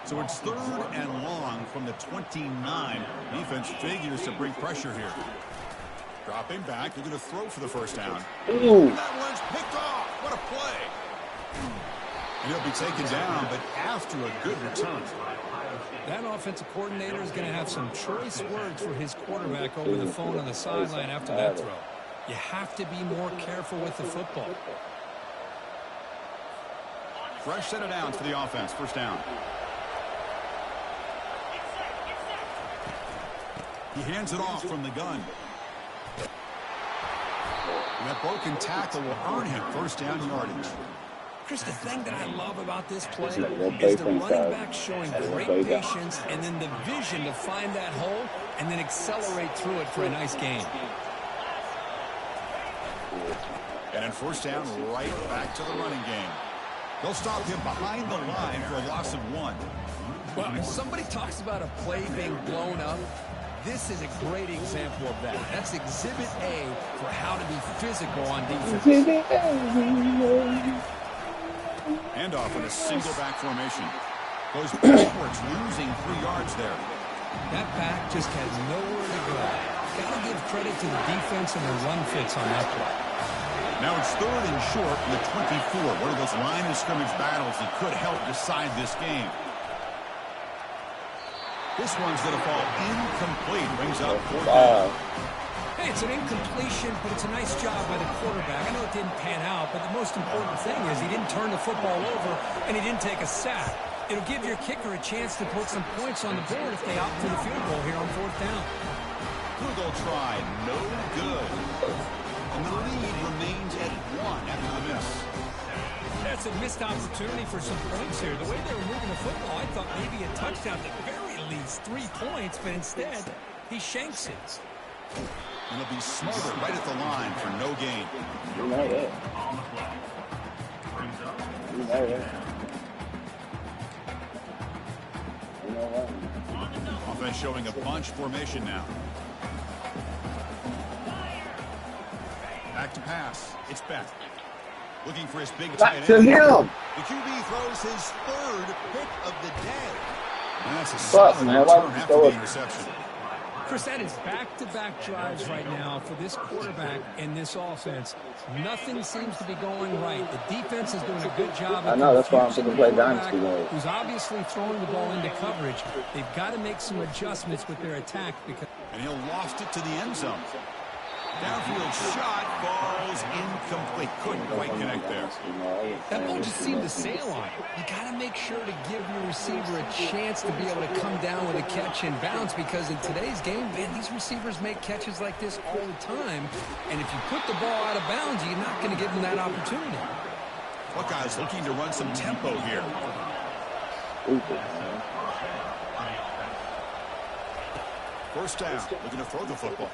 So it's 3rd and long from the 29. Defense figures to bring pressure here. Dropping back, they're going to throw for the first down. Ooh. That one's picked off. What a play. And he'll be taken down, but after a good return. That offensive coordinator is going to have some choice words for his quarterback over the phone on the sideline after that throw. You have to be more careful with the football. Fresh set of downs for the offense. First down. He hands it off from the gun. And that broken tackle will earn him first down yardage. Chris, the thing that I love about this play is the running back showing great patience and then the vision to find that hole and then accelerate through it for a nice gain. And in first down, right back to the running game. They'll stop him behind the line for a loss of 1. Well, if somebody talks about a play being blown up, this is a great example of that. That's exhibit A for how to be physical on defense. Handoff in a single back formation. Goes backwards, losing 3 yards there. That back just had nowhere to go. Got to give credit to the defense and the run fits on that play. Now it's 3rd and short from the 24. One of those line of scrimmage battles that could help decide this game. This one's going to fall incomplete. Brings up 4th down. Hey, it's an incompletion, but it's a nice job by the quarterback. I know it didn't pan out, but the most important thing is he didn't turn the football over and he didn't take a sack. It'll give your kicker a chance to put some points on the board if they opt for the field goal here on 4th down. Field goal try, no good. And the lead remains at 1 after the miss. That's a missed opportunity for some points here. The way they were moving the football, I thought maybe a touchdown at the very least, 3 points, but instead he shanks it. And he'll be smothered right at the line for no gain. You know that. You know that. You know what? Offense showing a bunch formation now. Back to pass. It's Beck. Looking for his big tight end. To him. The QB throws his 3rd pick of the day. And that's a Fuck, solid man. return after the interception. Chris, that is back-to-back drives right now for this quarterback and this offense. Nothing seems to be going right. The defense is doing a good job. I know, that's why I'm confusing going to play the Dynasty quarterback mode. who's obviously throwing the ball into coverage. They've got to make some adjustments with their attack because. And he'll loft it to the end zone. Downfield shot falls is incomplete. Couldn't quite connect there. That ball just seemed to sail on him. You got to make sure to give your receiver a chance to be able to come down with a catch and bounce, because in today's game, man, these receivers make catches like this all the time. And if you put the ball out of bounds, you're not going to give them that opportunity. Buckeyes looking to run some tempo here. First down, looking to throw the football.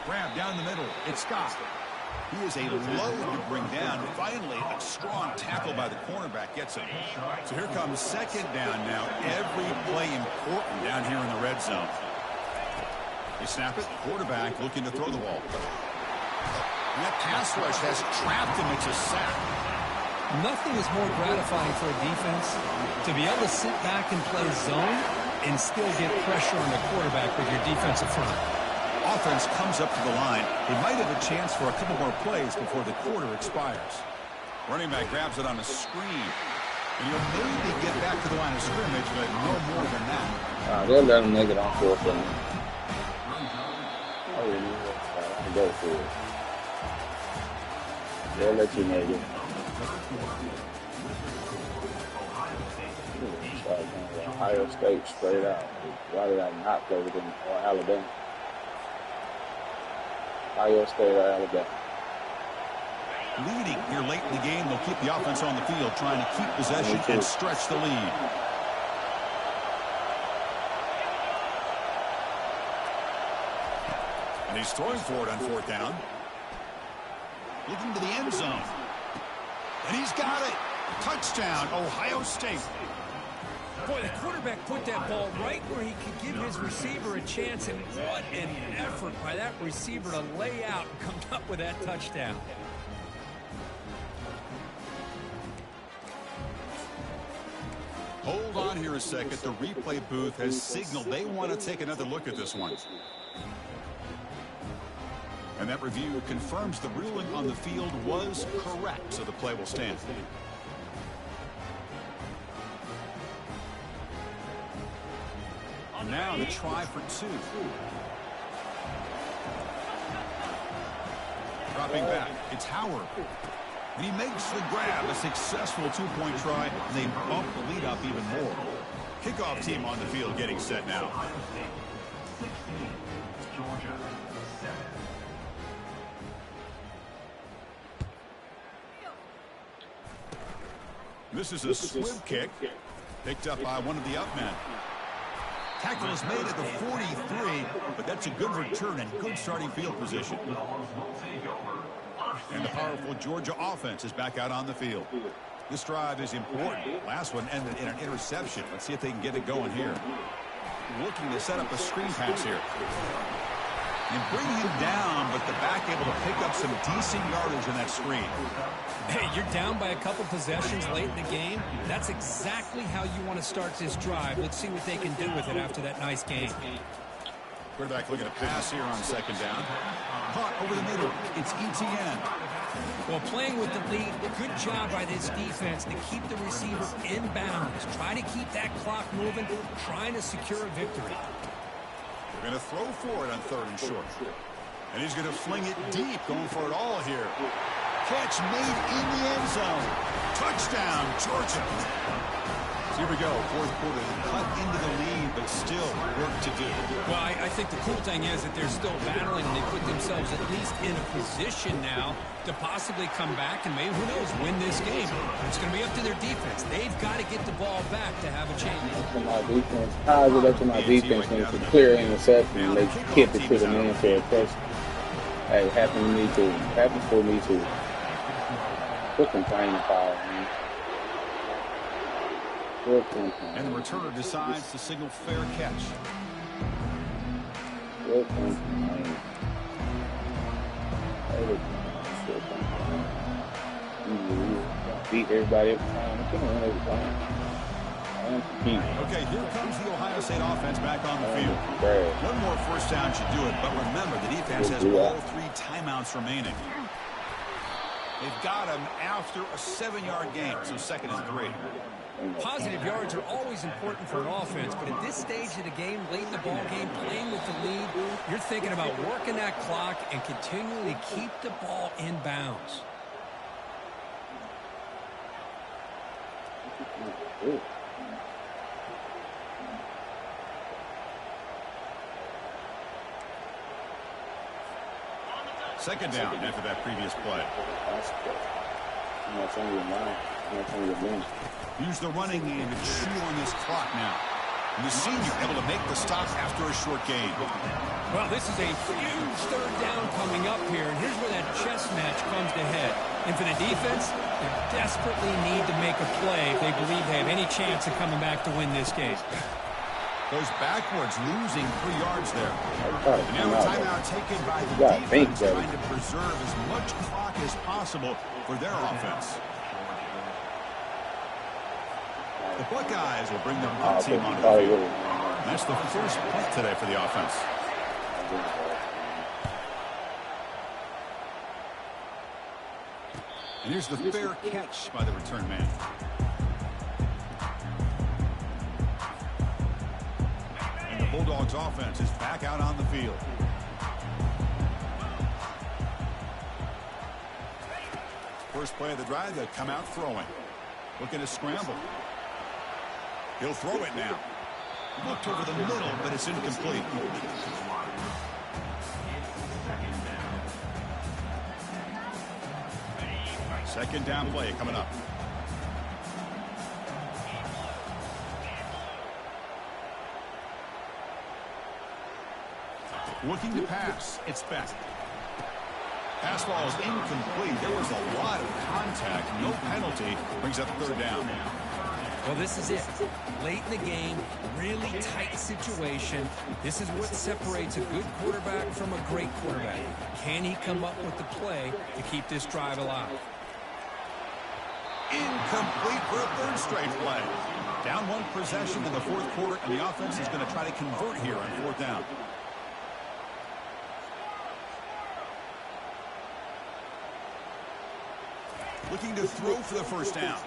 Grab down the middle. It's Scott. He is a load to bring down. Finally, a strong tackle by the cornerback gets him. So here comes second down now. Every play important down here in the red zone. They snap it. Quarterback looking to throw the ball. And that pass rush has trapped him. It's a sack. Nothing is more gratifying for a defense to be able to sit back and play zone and still get pressure on the quarterback with your defensive front. Offense comes up to the line. They might have a chance for a couple more plays before the quarter expires. Running back grabs it on a screen. And he'll maybe get back to the line of scrimmage, but no more than that. They'll let him make it on 4th down. Go for it. They'll let you make it. Ohio State straight out. Why did I not play with them? Or Alabama? Ohio State or Alabama? Leading here late in the game, they'll keep the offense on the field, trying to keep possession and stretch the lead. And he's throwing for it on 4th down. Looking to the end zone. And he's got it. Touchdown, Ohio State. Boy, the quarterback put that ball right where he could give his receiver a chance, and what an effort by that receiver to lay out and come up with that touchdown. Hold on here a second. The replay booth has signaled they want to take another look at this one. And that review confirms the ruling on the field was correct, so the play will stand. Now the try for 2. Dropping back, it's Howard. And he makes the grab, a successful 2-point try, and they bump the lead up even more. Kickoff team on the field getting set now. This is a swim kick, picked up by one of the up men. Tackle is made at the 43, but that's a good return and good starting field position. And the powerful Georgia offense is back out on the field. This drive is important. Last one ended in an interception. Let's see if they can get it going here. Looking to set up a screen pass here. And bring him down, but the back able to pick up some decent yardage in that screen. Hey, you're down by a couple possessions late in the game. That's exactly how you want to start this drive. Let's see what they can do with it after that nice game. Quarterback looking to pass here on 2nd down. Caught over the middle. It's ETN. Well, playing with the lead, good job by this defense to keep the receiver in bounds. Try to keep that clock moving, trying to secure a victory. They're going to throw for it on 3rd and short. And he's going to fling it deep, going for it all here. Catch made in the end zone. Touchdown, Georgia. So here we go, 4th quarter. Cut into the lead, but still work to do. Well, I think the cool thing is that they're still battling, and they put themselves at least in a position now to possibly come back and maybe, who knows, win this game. It's going to be up to their defense. They've got to get the ball back to have a chance. To my defense, how is it up to my defense when it's a clear interception and they kick it to the man for a touch? Hey, it happened to me too. It happened for me too. Quit complaining about it, man. And the returner decides to signal fair catch. Beat everybody every time. I can't win every time. Okay, here comes the Ohio State offense back on the field. One more first down should do it, but remember, the defense has all 3 timeouts remaining. They've got him after a 7-yard gain, so 2nd and 3. Positive yards are always important for an offense, but at this stage of the game, late in the ball game, playing with the lead, you're thinking about working that clock and continually keep the ball in bounds. Second down after that previous play. Use the running game to chew on this clock now. And the senior able to make the stop after a short gain. Well, this is a huge third down coming up here, and here's where that chess match comes to head. And for the defense, they desperately need to make a play if they believe they have any chance of coming back to win this game. Goes backwards, losing 3 yards there. And now a timeout taken by the defense, trying to preserve as much clock as possible for their offense. The Buckeyes will bring their punt team onto the field. That's the first punt today for the offense. And here's the fair catch by the return man. And the Bulldogs offense is back out on the field. First play of the drive, they come out throwing. Looking to scramble. He'll throw it now. Looked over the middle, but it's incomplete. Second down play coming up. Looking to pass. It's Beck. Pass ball is incomplete. There was a lot of contact. No penalty. Brings up third down. Well, this is it. Late in the game, really tight situation. This is what separates a good quarterback from a great quarterback. Can he come up with the play to keep this drive alive? Incomplete for a third straight play. Down one possession in the fourth quarter, and the offense is going to try to convert here on fourth down. Looking to throw for the first down.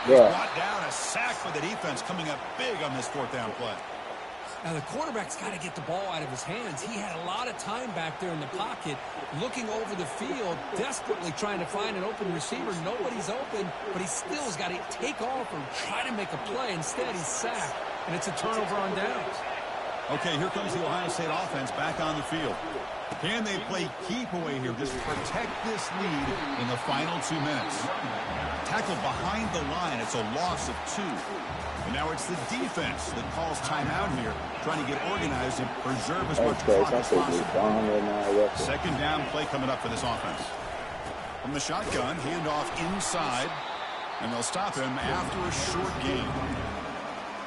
He's brought down, a sack for the defense, coming up big on this fourth down play. Now, the quarterback's got to get the ball out of his hands. He had a lot of time back there in the pocket, looking over the field, desperately trying to find an open receiver. Nobody's open, but he still has got to take off or try to make a play. Instead, he's sacked, and it's a turnover on downs. Okay, here comes the Ohio State offense back on the field. Can they play keep away here? Just protect this lead in the final 2 minutes. Tackled behind the line. It's a loss of 2. And now it's the defense that calls timeout here, trying to get organized and preserve as much clock as possible. Second down play coming up for this offense. From the shotgun, handoff inside, and they'll stop him after a short gain.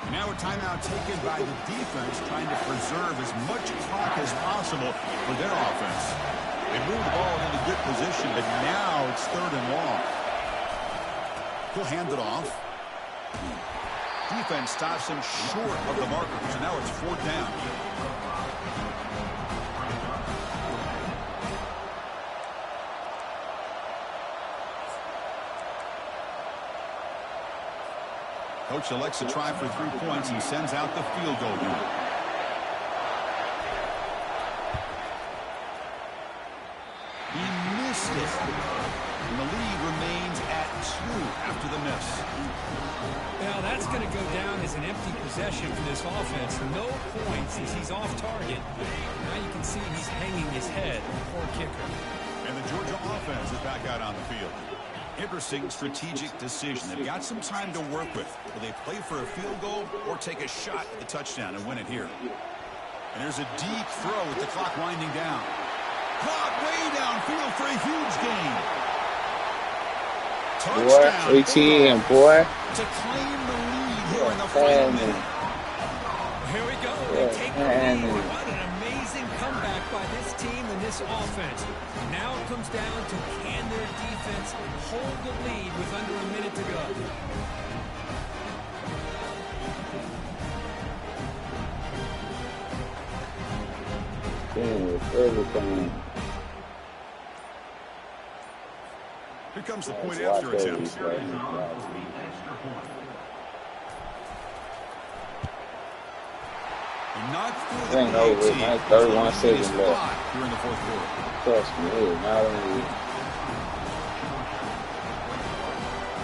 And now a timeout taken by the defense, trying to preserve as much clock as possible for their offense. They moved the ball into good position, but now it's third and long. He'll hand it off. Defense stops him short of the markers, and now it's fourth down. Coach elects to try for 3 points and sends out the field goal unit. He missed it. And the lead remains at 2 after the miss. Now, that's going to go down as an empty possession for this offense. No points as he's off target. Now you can see he's hanging his head. Poor kicker. And the Georgia offense is back out on the field. Interesting strategic decision. They've got some time to work with. Will they play for a field goal or take a shot at the touchdown and win it here? And there's a deep throw with the clock winding down. Caught way downfield for a huge gain. Touchdown. Boy, ATM, boy. To claim the lead here in the final minute. Here we go. They take the lead. What an amazing comeback by this team and this offense. Now it comes down to can their defense hold the lead with under a minute to go. Damn, it's everything. Here comes the Nice. point Watch after that attempt. replay. And not through It the ain't over. PAT. Nice 31 seconds Here left. in the fourth quarter. Trust me, it is not only.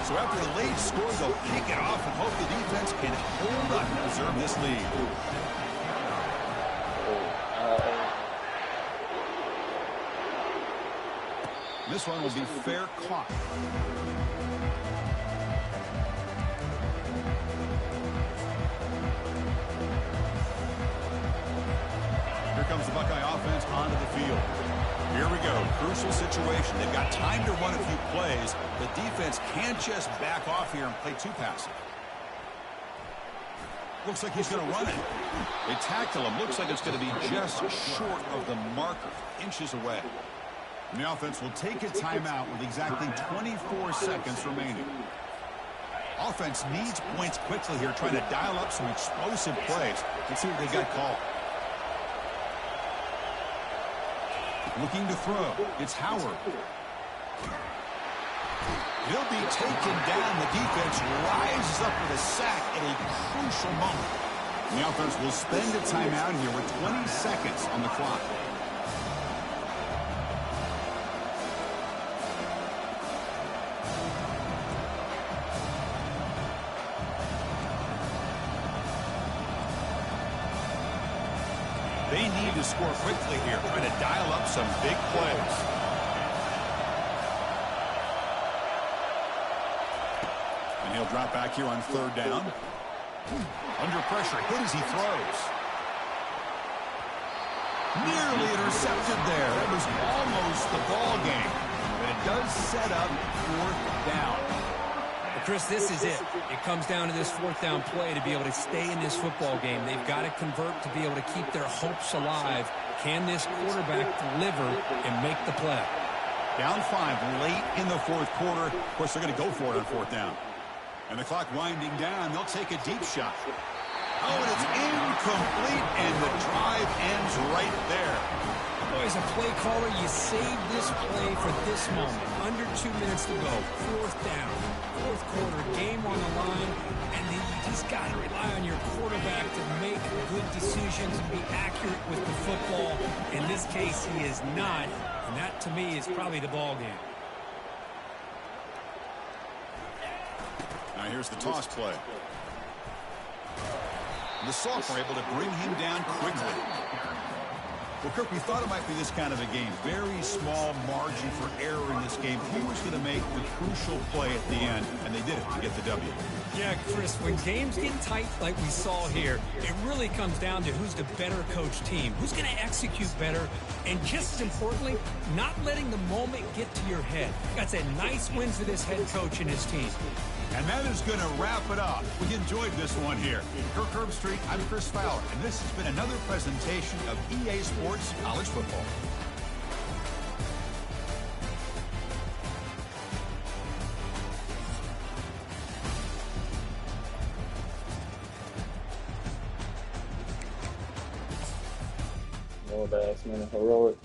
So after the late score, they'll kick it off and hope the defense can hold up and preserve this lead. This one will be fair caught. Here comes the Buckeye offense onto the field. Here we go. Crucial situation. They've got time to run a few plays. The defense can't just back off here and play too passive. Looks like he's going to run it. They tackle him. Looks like it's going to be just short of the marker, inches away. And the offense will take a timeout with exactly 24 seconds remaining. Offense needs points quickly here, trying to dial up some explosive plays. Let's see what they got called. Looking to throw. It's Howard. He'll be taken down. The defense rises up with a sack at a crucial moment. And the offense will spend a timeout here with 20 seconds on the clock. They need to score quickly here, trying to dial up some big plays. And he'll drop back here on third down. Under pressure, hit as he throws. Nearly intercepted there. That was almost the ball game. But it does set up fourth down. Well, Chris, this is it. It comes down to this fourth down play to be able to stay in this football game. They've got to convert to be able to keep their hopes alive. Can this quarterback deliver and make the play? Down 5 late in the fourth quarter. Of course, they're going to go for it on fourth down. And the clock winding down. They'll take a deep shot. Oh, and it's incomplete, and the drive ends right there. Boy, as a play caller, you save this play for this moment. Under 2 minutes to go. Fourth down. Fourth quarter, game on the line, and then you just got to rely on your quarterback to make good decisions and be accurate with the football. In this case, he is not, and that to me is probably the ball game. Now here's the toss play. The Sox are able to bring him down quickly. Well, Kirk, we thought it might be this kind of a game. Very small margin for error in this game. Who was going to make the crucial play at the end? And they did it to get the W. Yeah, Chris, when games get tight like we saw here, it really comes down to who's the better coach team. Who's going to execute better? And just as importantly, not letting the moment get to your head. That's a nice win for this head coach and his team. And that is going to wrap it up. We enjoyed this one here. Kirk Herbstreit, I'm Chris Fowler, and this has been another presentation of EA Sports College Football. More last minute heroic.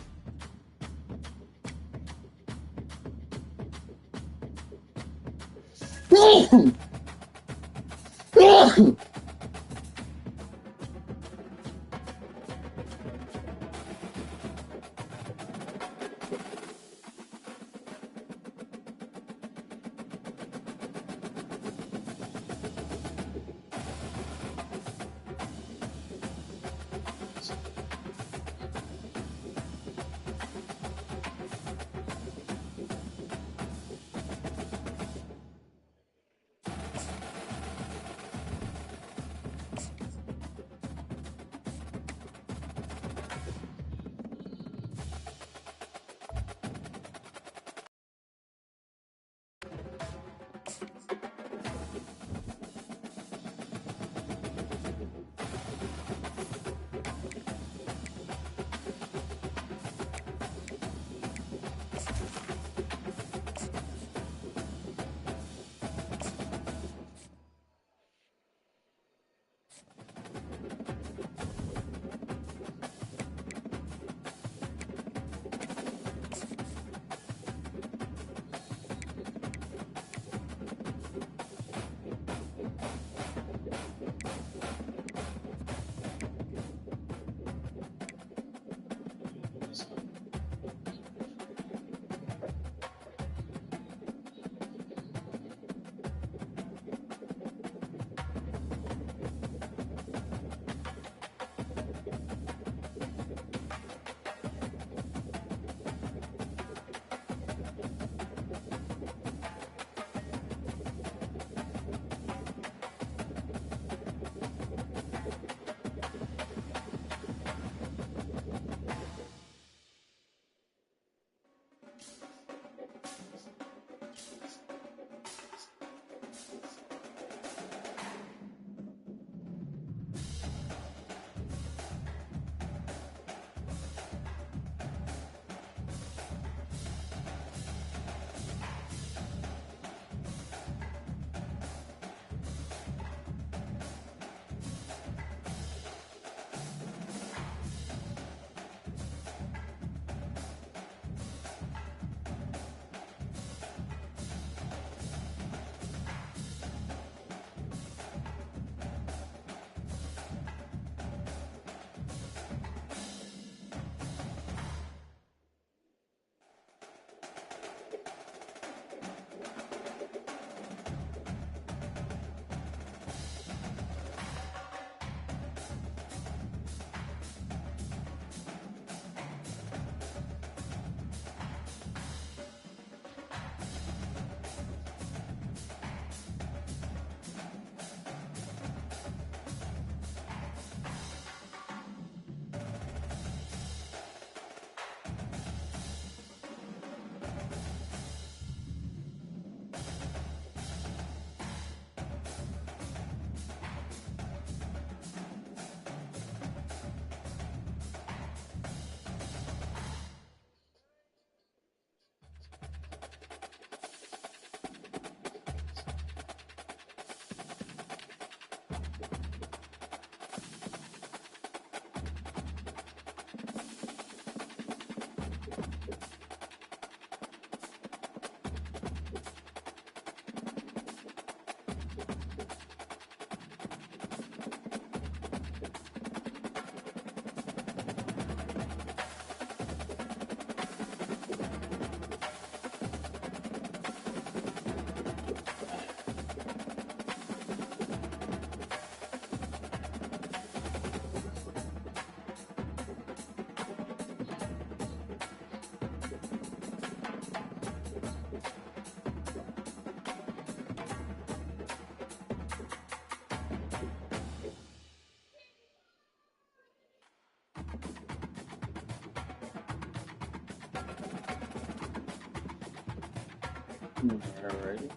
Alrighty.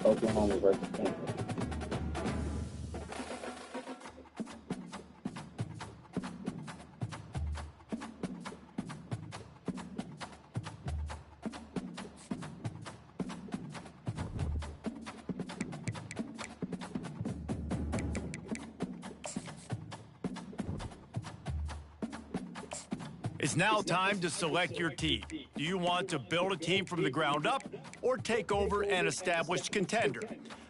Oklahoma versus Kansas. It's now time to select your team. Do you want to build a team from the ground up or take over an established contender?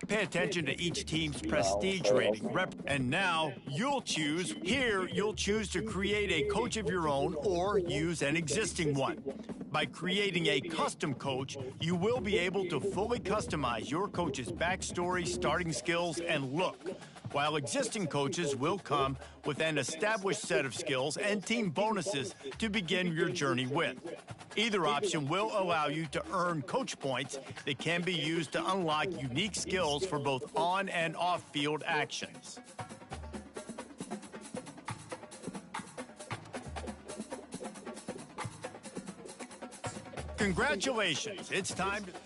Pay attention to each team's prestige rating. And now you'll choose. Here, you'll choose to create a coach of your own or use an existing one. By creating a custom coach, you will be able to fully customize your coach's backstory, starting skills, and look, while existing coaches will come with an established set of skills and team bonuses to begin your journey with. Either option will allow you to earn coach points that can be used to unlock unique skills for both on and off-field actions. Congratulations, it's time to...